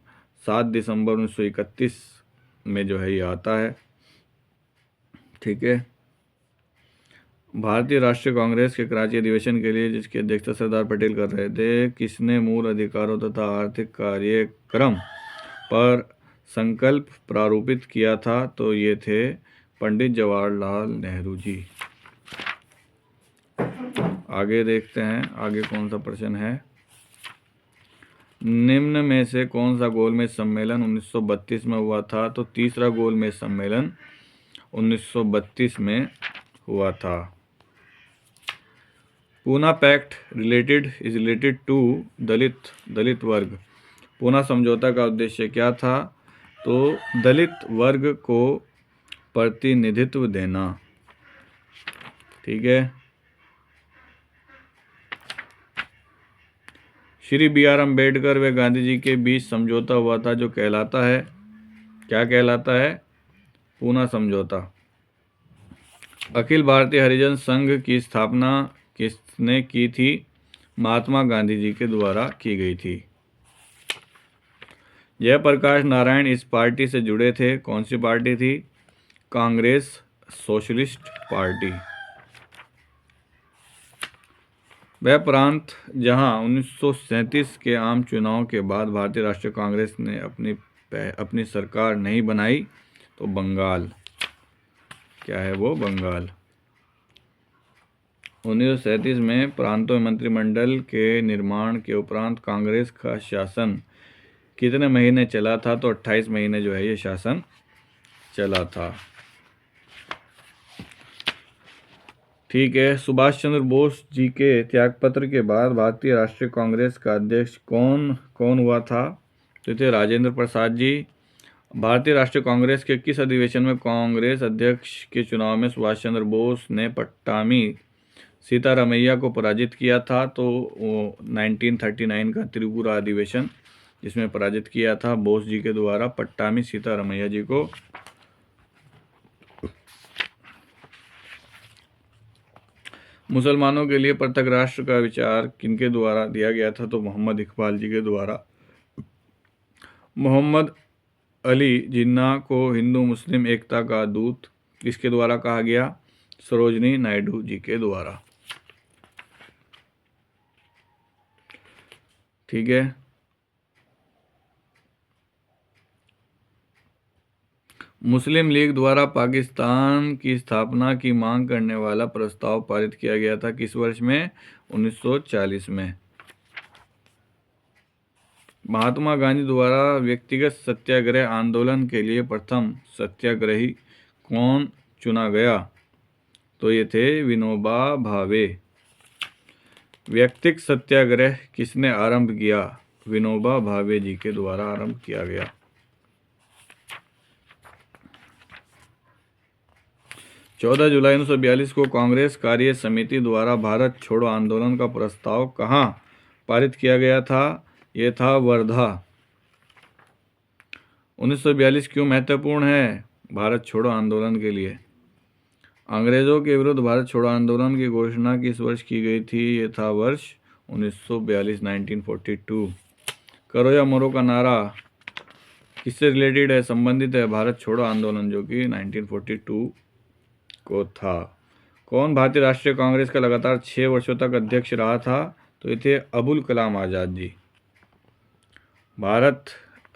7 दिसंबर 1931 में जो है ये आता है। ठीक है। भारतीय राष्ट्रीय कांग्रेस के कराची अधिवेशन के लिए जिसकी अध्यक्षता सरदार पटेल कर रहे थे, किसने मूल अधिकारों तथा आर्थिक कार्यक्रम पर संकल्प प्रारूपित किया था? तो ये थे पंडित जवाहरलाल नेहरू जी। आगे देखते हैं आगे कौन सा प्रश्न है। निम्न में से कौन सा गोलमेज सम्मेलन 1932 में हुआ था? तो तीसरा गोलमेज सम्मेलन 1932 में हुआ था। पूना पैक्ट रिलेटेड टू दलित वर्ग। पूना समझौता का उद्देश्य क्या था? तो दलित वर्ग को प्रतिनिधित्व देना। ठीक है। श्री बी.आर. अम्बेडकर व गांधी जी के बीच समझौता हुआ था जो कहलाता है, क्या कहलाता है? पूना समझौता। अखिल भारतीय हरिजन संघ की स्थापना किसने की थी? महात्मा गांधी जी के द्वारा की गई थी। जयप्रकाश नारायण इस पार्टी से जुड़े थे। कौन सी पार्टी थी? Congress socialist party. वह प्रांत जहां 1937 के आम चुनाव के बाद भारतीय राष्ट्रीय कांग्रेस ने अपनी सरकार नहीं बनाई, तो बंगाल। क्या है वो? बंगाल। 1937 में प्रांतों में मंत्रिमंडल के निर्माण के उपरांत कांग्रेस का शासन कितने महीने चला था? तो 28 महीने जो है ये शासन चला था। ठीक है। सुभाष चंद्र बोस जी के त्यागपत्र के बाद भारतीय राष्ट्रीय कांग्रेस का अध्यक्ष कौन हुआ था? तो थे राजेंद्र प्रसाद जी। भारतीय राष्ट्रीय कांग्रेस के किस अधिवेशन में कांग्रेस अध्यक्ष के चुनाव में सुभाष चंद्र बोस ने पट्टामी सीतारामैया को पराजित किया था? तो 1939 का त्रिपुरा अधिवेशन, जिसमें पराजित किया था बोस जी के द्वारा पट्टामी सीतारामैया जी को। मुसलमानों के लिए पृथक राष्ट्र का विचार किनके द्वारा दिया गया था? तो मोहम्मद इकबाल जी के द्वारा। मोहम्मद अली जिन्ना को हिंदू मुस्लिम एकता का दूत किसके द्वारा कहा गया? सरोजनी नायडू जी के द्वारा। ठीक है। मुस्लिम लीग द्वारा पाकिस्तान की स्थापना की मांग करने वाला प्रस्ताव पारित किया गया था किस वर्ष में? 1940 में। महात्मा गांधी द्वारा व्यक्तिगत सत्याग्रह आंदोलन के लिए प्रथम सत्याग्रही कौन चुना गया? तो ये थे विनोबा भावे। व्यक्तिगत सत्याग्रह किसने आरंभ किया? विनोबा भावे जी के द्वारा आरंभ किया गया। 14 जुलाई 1942 को कांग्रेस कार्य समिति द्वारा भारत छोड़ो आंदोलन का प्रस्ताव कहाँ पारित किया गया था? ये था वर्धा। 1942 क्यों महत्वपूर्ण है भारत छोड़ो आंदोलन के लिए? अंग्रेजों के विरुद्ध भारत छोड़ो आंदोलन की घोषणा किस वर्ष की गई थी? ये था वर्ष 1942, 1942। करो या मरो का नारा किससे रिलेटेड है, संबंधित है, भारत छोड़ो आंदोलन जो कि 1942 को था। कौन भारतीय राष्ट्रीय कांग्रेस का लगातार 6 वर्षों तक अध्यक्ष रहा था, तो ये थे अबुल कलाम आज़ाद जी। भारत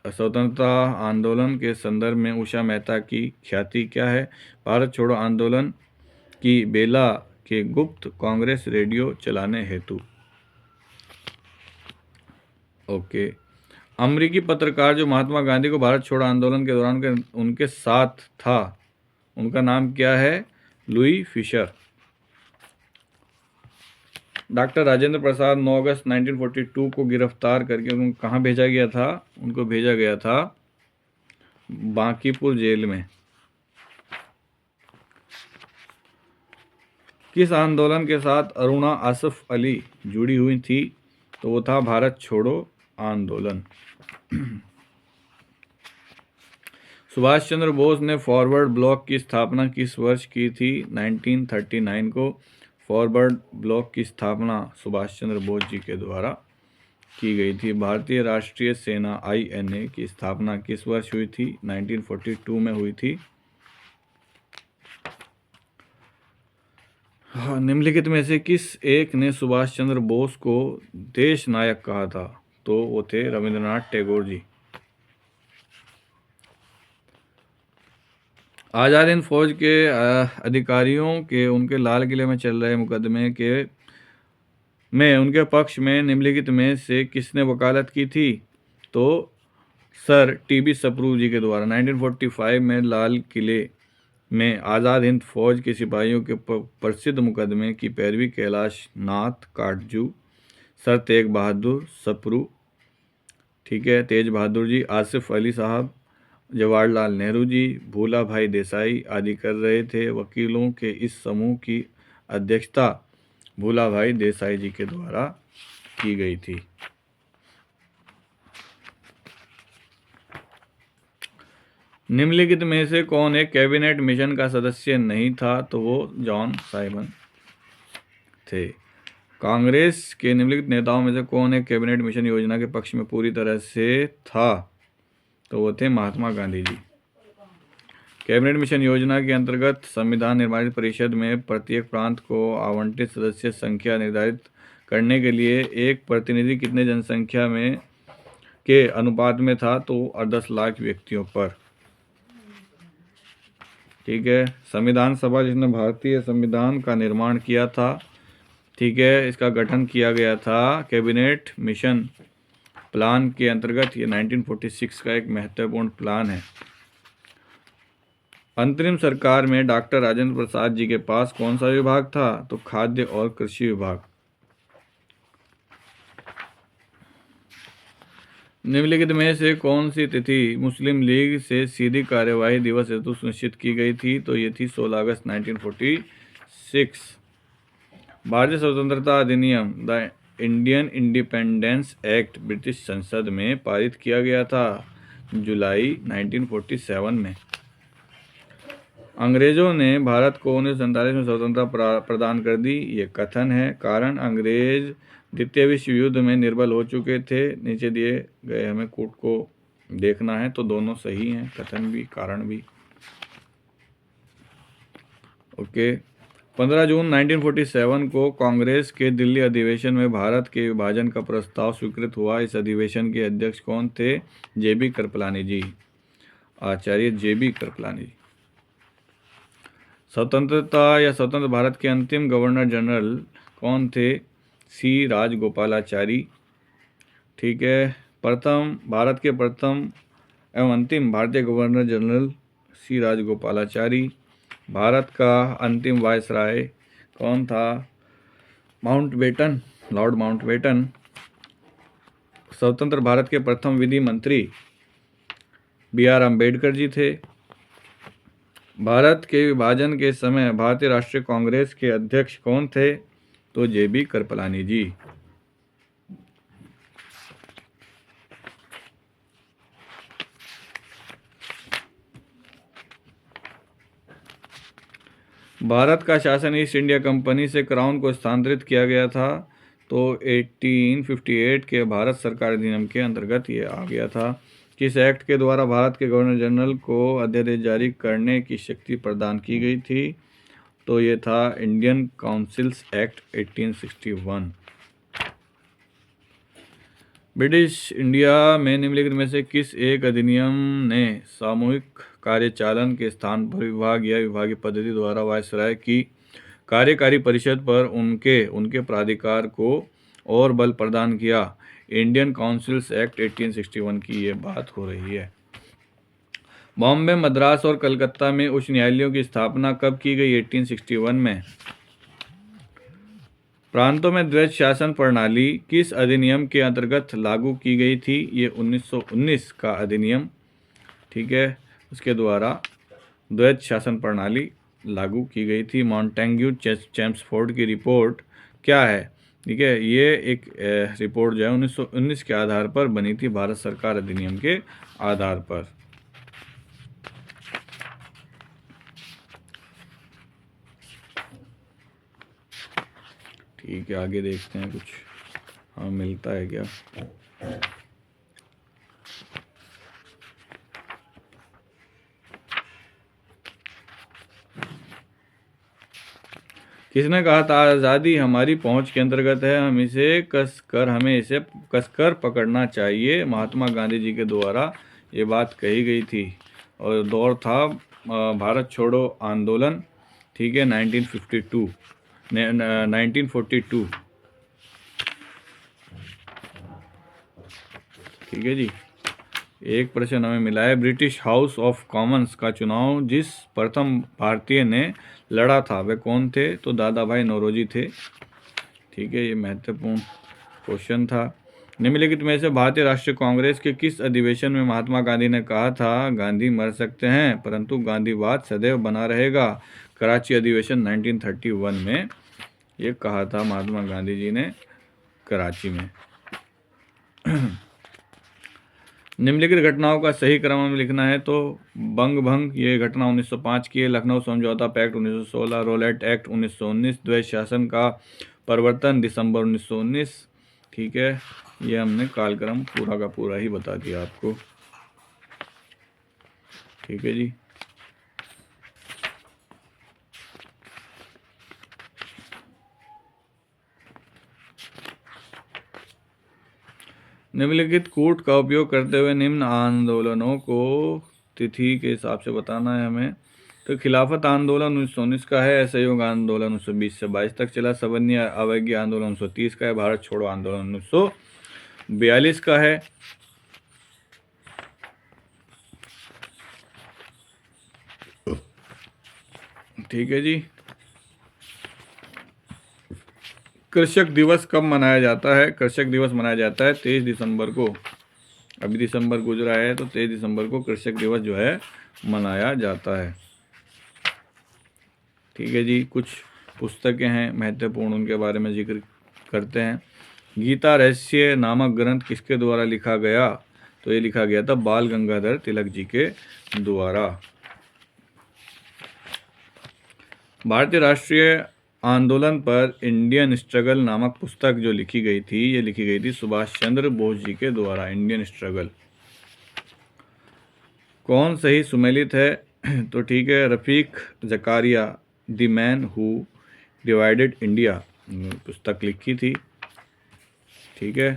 स्वतंत्रता आंदोलन के संदर्भ में उषा मेहता की ख्याति क्या है, भारत छोड़ो आंदोलन की बेला के गुप्त कांग्रेस रेडियो चलाने हेतु। ओके। अमेरिकी पत्रकार जो महात्मा गांधी को भारत छोड़ो आंदोलन के दौरान उनके साथ था, उनका नाम क्या है, Louis Fischer. Doctor Rajendra Prasad 9 अगस्त 1942 को गिरफ्तार करके उनको कहाँ भेजा गया था, उनको भेजा गया था बांकीपुर जेल में। किस आंदोलन के साथ अरुणा आसफ अली जुड़ी हुई थी, तो वो था भारत छोड़ो आंदोलन। सुभाष चंद्र बोस ने फॉरवर्ड ब्लॉक की स्थापना किस वर्ष की थी, 1939 को। फॉरवर्ड ब्लॉक की स्थापना सुभाष चंद्र बोस जी के द्वारा की गई थी। भारतीय राष्ट्रीय सेना INA की स्थापना किस वर्ष हुई थी, 1942 में हुई थी। निम्नलिखित में से किस एक ने सुभाष चंद्र बोस को देश नायक कहा था, तो वो थे रविंद्रनाथ टैगोर जी। आज़ाद हिंद फौज के अधिकारियों के उनके लाल किले में चल रहे मुकदमे में उनके पक्ष में निम्नलिखित में से किसने वकालत की थी, तो सर TB सप्रू जी के द्वारा। 1945 में लाल किले में आज़ाद हिंद फौज के सिपाहियों के प्रसिद्ध मुकदमे की पैरवी कैलाश नाथ काटजू, सर तेग बहादुर सप्रू, ठीक है, तेज बहादुर जी, आसिफ अली साहब, जवाहरलाल नेहरू जी, भूला भाई देसाई आदि कर रहे थे। वकीलों के इस समूह की अध्यक्षता भूला भाई देसाई जी के द्वारा की गई थी। निम्नलिखित में से कौन एक कैबिनेट मिशन का सदस्य नहीं था, तो वो जॉन साइमन थे। कांग्रेस के निम्नलिखित नेताओं में से कौन एक कैबिनेट मिशन योजना के पक्ष में पूरी तरह से था, तो वो थे महात्मा गांधी जी। कैबिनेट मिशन योजना के अंतर्गत संविधान निर्माण परिषद में प्रत्येक प्रांत को आवंटित सदस्य संख्या निर्धारित करने के लिए एक प्रतिनिधि कितने जनसंख्या में के अनुपात में था, तो 10 लाख व्यक्तियों पर, ठीक है। संविधान सभा जिसने भारतीय संविधान का निर्माण किया था, ठीक है, इसका गठन किया गया था कैबिनेट मिशन प्लान के अंतर्गत। ये 1946 का एक महत्वपूर्ण प्लान है। अंतरिम सरकार में डॉक्टर राजेंद्र प्रसाद जी के पास कौन सा विभाग था, तो खाद्य और कृषि विभाग। निम्नलिखित में से कौन सी तिथि मुस्लिम लीग से सीधी कार्यवाही दिवस हेतु सुनिश्चित की गई थी, तो ये थी 16 अगस्त 1946। भारतीय स्वतंत्रता अधिनियम the Indian independence act British संसद में पारित किया गया था जुलाई 1947 में। अंग्रेजों ने भारत को 1947 में स्वतंत्रता प्रदान कर दी, ये कथन है। कारण अंग्रेज द्वितीय विश्व युद्ध में निर्बल हो चुके थे। नीचे दिए गए हमें कोट को देखना है, तो दोनों सही हैं, कथन भी कारण भी। ओके। 15 जून 1947 को कांग्रेस के दिल्ली अधिवेशन में भारत के विभाजन का प्रस्ताव स्वीकृत हुआ। इस अधिवेशन के अध्यक्ष कौन थे, JB कृपलानी जी, आचार्य JB कृपलानी जी। स्वतंत्र भारत के अंतिम गवर्नर जनरल कौन थे, C राजगोपालाचारी, ठीक है। भारत के प्रथम एवं अंतिम भारतीय governor general C Rajagopalachari. Bharat का अंतिम वायसराय कौन था, माउंटबेटन, लॉर्ड माउंटबेटन। स्वतंत्र भारत के प्रथम विधि मंत्री BR अम्बेडकर जी थे। भारत के विभाजन के समय भारतीय राष्ट्रीय कांग्रेस के अध्यक्ष कौन थे, तो JB कृपलानी जी। भारत का शासन ईस्ट इंडिया कंपनी से क्राउन को स्थानांतरित किया गया था, तो 1858 के भारत सरकार अधिनियम के अंतर्गत ये आ गया था। किस एक्ट के द्वारा भारत के गवर्नर जनरल को अध्यादेश जारी करने की शक्ति प्रदान की गई थी? तो ये था Indian councils act 1861। British India में निम्नलिखित में से किस एक अधिनियम ने सामूहिक कार्यचालन के स्थान पर विभाग या विभागीय पद्धति द्वारा वायसराय की कार्यकारी परिषद पर उनके प्राधिकार को और बल प्रदान किया? इंडियन काउंसिल्स एक्ट 1861 की ये बात हो रही है। बॉम्बे, मद्रास और कलकत्ता में उच्च न्यायालयों की स्थापना कब की गई? 1861 में। प्रांतों में द्वैत शासन प्रणाली किस अधिनियम के अंतर्गत लागू की गई थी? ये 1919 का अधिनियम, ठीक है, उसके द्वारा द्वैत शासन प्रणाली लागू की गई थी। मॉन्टेग्यू चेम्सफोर्ड की रिपोर्ट क्या है? ठीक है, ये एक रिपोर्ट जो है 1919 के आधार पर बनी थी, भारत सरकार अधिनियम के आधार पर। ठीक है, आगे देखते हैं कुछ हाँ मिलता है क्या। किसने कहा था आज़ादी हमारी पहुंच के अंतर्गत है, हमें इसे कसकर पकड़ना चाहिए? महात्मा गांधी जी के द्वारा ये बात कही गई थी। और दौर था भारत छोड़ो आंदोलन, ठीक है, 1942। ठीक है जी। एक प्रश्न हमें मिला है, ब्रिटिश हाउस ऑफ कॉमन्स का चुनाव जिस प्रथम भारतीय ने लड़ा था वे कौन थे? तो दादा भाई नौरोजी थे। ठीक है, ये महत्वपूर्ण क्वेश्चन था। निम्नलिखित में से भारतीय राष्ट्रीय कांग्रेस के किस अधिवेशन में महात्मा गांधी ने कहा था गांधी मर सकते हैं परंतु गांधीवाद सदैव बना रहेगा? कराची अधिवेशन 1931 में ये कहा था महात्मा गांधी जी ने, कराची में। निम्नलिखित घटनाओं का सही क्रम में लिखना है। तो बंग भंग ये घटना 1905 की है, लखनऊ समझौता पैक्ट 1916, रोलेट एक्ट 1919, द्वैत शासन का परिवर्तन दिसंबर 1919। ठीक है, ये हमने कालक्रम पूरा का पूरा ही बता दिया आपको। ठीक है जी। निम्नलिखित कूट का उपयोग करते हुए निम्न आंदोलनों को तिथि के हिसाब से बताना है हमें। तो खिलाफत आंदोलन 1919 का है, असहयोग आंदोलन 1920 से 22 तक चला, सवर्णीय अवज्ञा आंदोलन 1930 का है, भारत छोड़ो आंदोलन 1942 का है। ठीक है जी। कृषक दिवस कब मनाया जाता है? कृषक दिवस मनाया जाता है 23 दिसंबर को। अभी दिसंबर गुजरा है तो 23 दिसंबर को कृषक दिवस जो है मनाया जाता है। ठीक है जी। कुछ पुस्तकें हैं महत्वपूर्ण, उनके बारे में जिक्र करते हैं। गीता रहस्य नामक ग्रंथ किसके द्वारा लिखा गया? तो ये लिखा गया था बाल गंगाधर तिलक जी के द्वारा। भारतीय राष्ट्रीय आंदोलन पर इंडियन स्ट्रगल नामक पुस्तक जो लिखी गई थी, ये लिखी गई थी सुभाष चंद्र बोस जी के द्वारा, इंडियन स्ट्रगल। कौन सही सुमेलित है? तो ठीक है, Rafiq Zakaria the man who divided India पुस्तक लिखी थी। ठीक है।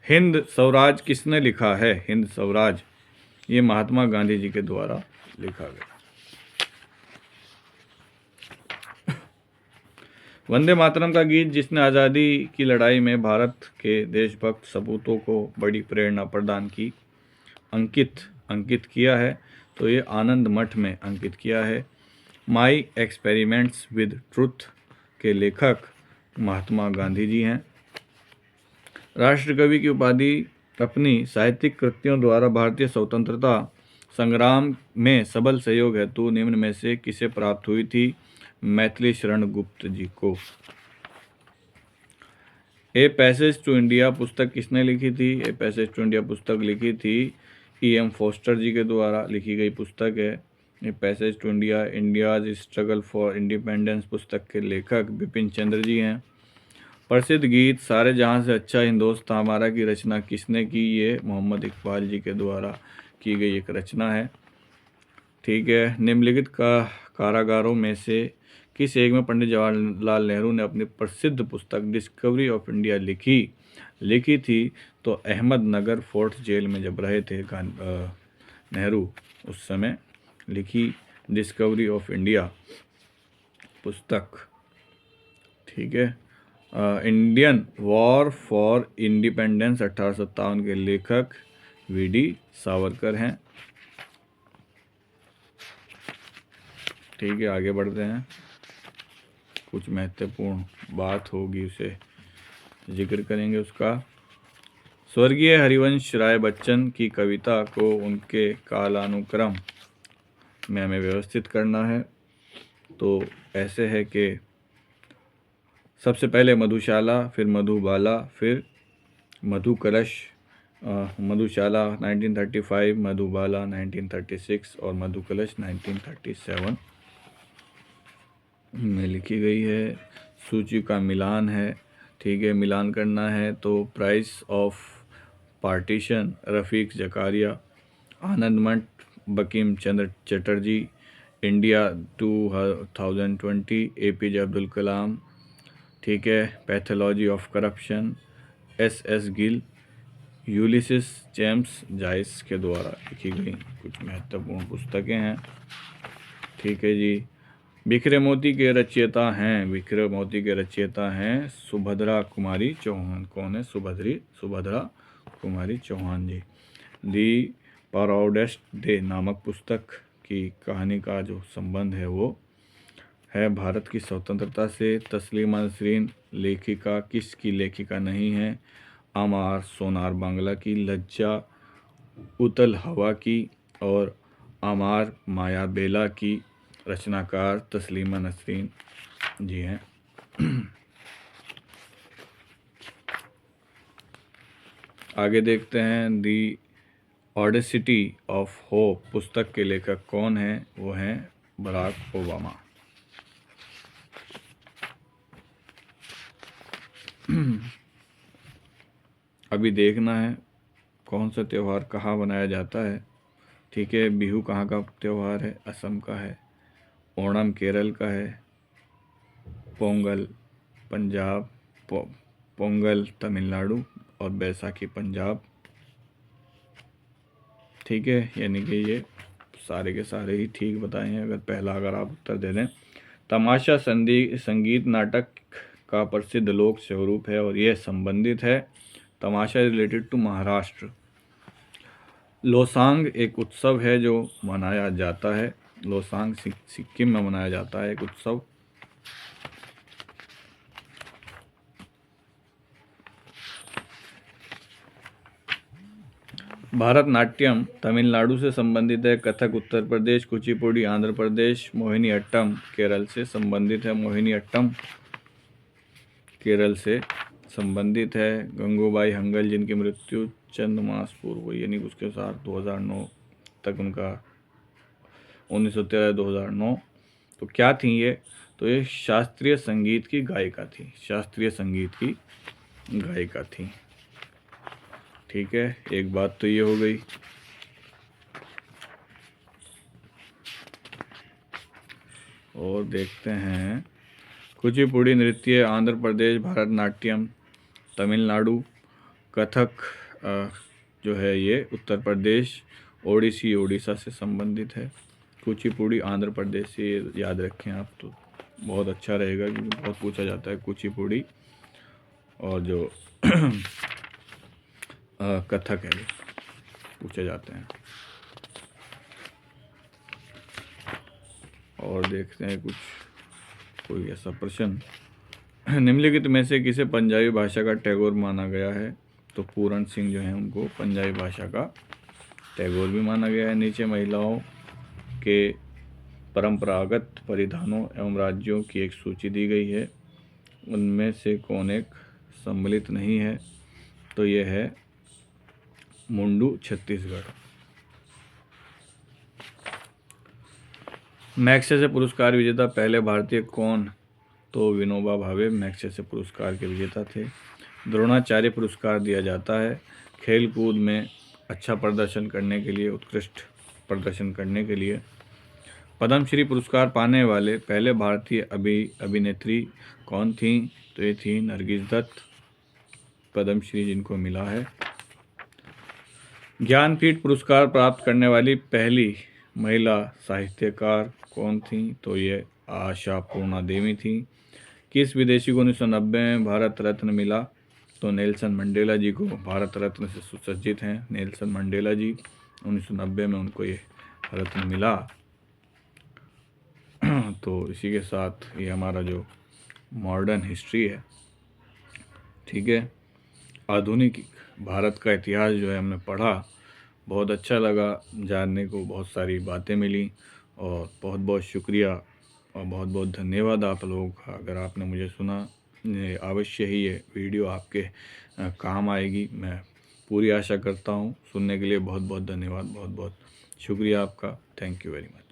हिंद स्वराज किसने लिखा है? हिंद स्वराज ये महात्मा गांधी जी के द्वारा लिखा गया। वंदे मातरम का गीत जिसने आज़ादी की लड़ाई में भारत के देशभक्त सपूतों को बड़ी प्रेरणा प्रदान की, अंकित किया है, तो ये आनंद मठ में अंकित किया है। माई एक्सपेरिमेंट्स विद ट्रुथ के लेखक महात्मा गांधी जी हैं। राष्ट्रकवि की उपाधि अपनी साहित्यिक कृतियों द्वारा भारतीय स्वतंत्रता संग्राम में सबल सहयोग हेतु निम्न में से किसे प्राप्त हुई थी? मैथिली शरण गुप्त जी को। ए पैसेज टू इंडिया पुस्तक किसने लिखी थी? ए पैसेज टू इंडिया पुस्तक लिखी थी E.M. फोस्टर जी के द्वारा लिखी गई पुस्तक है। A passage to India India's struggle for independence पुस्तक के लेखक बिपिन चंद्र जी हैं। प्रसिद्ध गीत सारे जहां से अच्छा हिंदुस्तान हमारा की रचना किसने की? ये मोहम्मद इकबाल जी के द्वारा की गई एक रचना है। ठीक है। निम्नलिखित का कारागारों में से किस एक में पंडित जवाहरलाल नेहरू ने अपनी प्रसिद्ध पुस्तक डिस्कवरी ऑफ इंडिया लिखी थी? तो अहमदनगर फोर्ट जेल में जब रहे थे नेहरू, उस समय लिखी डिस्कवरी ऑफ इंडिया पुस्तक। ठीक है। इंडियन वॉर फॉर इंडिपेंडेंस 1857 के लेखक वीडी सावरकर हैं। ठीक है, आगे बढ़ते हैं। कुछ महत्वपूर्ण बात होगी उसे जिक्र करेंगे उसका। स्वर्गीय हरिवंश राय बच्चन की कविता को उनके कालानुक्रम में हमें व्यवस्थित करना है। तो ऐसे है कि सबसे पहले मधुशाला, फिर मधुबाला, फिर मधुकलश। मधुशाला 1935, मधुबाला 1936 और मधुकलश 1937 में लिखी गई है। सूची का मिलान है। ठीक है, मिलान करना है तो price of partition Rafiq Zakaria, Anandmath Bankim Chandra Chatterjee, India 2020 APJ Abdul Kalam. ठीक है, pathology of corruption SS Gill, Ulysses James Joyce के द्वारा लिखी गई कुछ महत्वपूर्ण पुस्तकें हैं। ठीक है जी। बिखरे मोती के रचयिता हैं सुभद्रा कुमारी चौहान। कौन है? सुभद्रा कुमारी चौहान जी। दी पैराडाइस्ट डे नामक पुस्तक की कहानी का जो संबंध है वो है भारत की स्वतंत्रता से। तस्लीमा नसरीन किसकी लेखिका नहीं है? अमार सोनार बांग्ला की, लज्जा उतल हवा की और अमार माया बेला की रचनाकार तस्लीमा नसरीन जी हैं। आगे देखते हैं। दी ऑडेसिटी ऑफ होप पुस्तक के लेखक कौन हैं? वो हैं बराक ओबामा। अभी देखना है कौन सा त्यौहार कहाँ बनाया जाता है। ठीक है, बिहू कहाँ का त्यौहार है? असम का है। ओणम केरल का है। पोंगल पंजाब, पोंगल तमिलनाडु और बैसाखी पंजाब। ठीक है, यानी कि ये सारे के सारे ही ठीक बताए हैं अगर आप उत्तर दे दें। तमाशा संगीत नाटक का प्रसिद्ध लोक स्वरूप है और यह संबंधित है। तमाशा रिलेटेड टू महाराष्ट्र। लोसांग एक उत्सव है जो मनाया जाता है। लोसांग सिक्किम में मनाया जाता है एक उत्सव। भारतनाट्यम तमिलनाडु से संबंधित है। कथक उत्तर प्रदेश, कुचिपुड़ी आंध्र प्रदेश, मोहिनीअट्टम केरल से संबंधित है। मोहिनीअट्टम केरल से संबंधित है। गंगूबाई हंगल जिनकी मृत्यु चंद मास पूर्व हुई, यानी उसके साथ 2009 तक उनका 1913-2009। तो क्या थी ये? तो ये शास्त्रीय संगीत की गायिका थी। शास्त्रीय संगीत की गायिका थी। ठीक है, एक बात तो ये हो गई। और देखते हैं कुचिपुड़ी नृत्य आंध्र प्रदेश, भारतनाट्यम तमिलनाडु, कथक जो है ये उत्तर प्रदेश, ओडिसी उड़ीसा से संबंधित है। कुचिपुड़ी आंध्र प्रदेश से याद रखें आप तो बहुत अच्छा रहेगा क्योंकि बहुत पूछा जाता है कुचिपुड़ी और जो कथक है पूछे जाते हैं। और देखते हैं कोई ऐसा प्रश्न। निम्नलिखित में से किसे पंजाबी भाषा का टैगोर माना गया है? तो पूरण सिंह जो हैं उनको पंजाबी भाषा का टैगोर भी माना गया है। नीचे महिलाओं के परंपरागत परिधानों एवं राज्यों की एक सूची दी गई है। उनमें से कौन एक सम्मिलित नहीं है? तो यह है मुंडू छत्तीसगढ़। मैग्सेसे पुरस्कार विजेता पहले भारतीय कौन तो विनोबा भावे मैग्सेसे पुरस्कार के विजेता थे। द्रोणाचार्य पुरस्कार दिया जाता है खेल कूद में अच्छा प्रदर्शन करने के लिए, उत्कृष्ट प्रदर्शन करने के लिए। पद्मश्री पुरस्कार पाने वाले पहले भारतीय अभिनेत्री कौन थी? तो ये थी नरगिस दत्त, पद्मश्री जिनको मिला है। ज्ञानपीठ पुरस्कार प्राप्त करने वाली पहली महिला साहित्यकार कौन थी? तो ये आशा पूर्णा देवी थी। किस विदेशी को 1990 में भारत रत्न मिला? तो नेल्सन मंडेला जी को भारत रत्न से सुसज्जित हैं नेल्सन मंडेला जी। 1990 में उनको ये रत्न मिला। तो इसी के साथ ये हमारा जो मॉडर्न हिस्ट्री है, ठीक है, आधुनिक भारत का इतिहास जो है हमने पढ़ा, बहुत अच्छा लगा जानने को, बहुत सारी बातें मिली और बहुत बहुत शुक्रिया और बहुत बहुत धन्यवाद आप लोगों का। अगर आपने मुझे सुना, अवश्य ही ये वीडियो आपके काम आएगी, मैं पूरी आशा करता हूँ। सुनने के लिए बहुत बहुत धन्यवाद, बहुत बहुत शुक्रिया आपका। Thank you very much.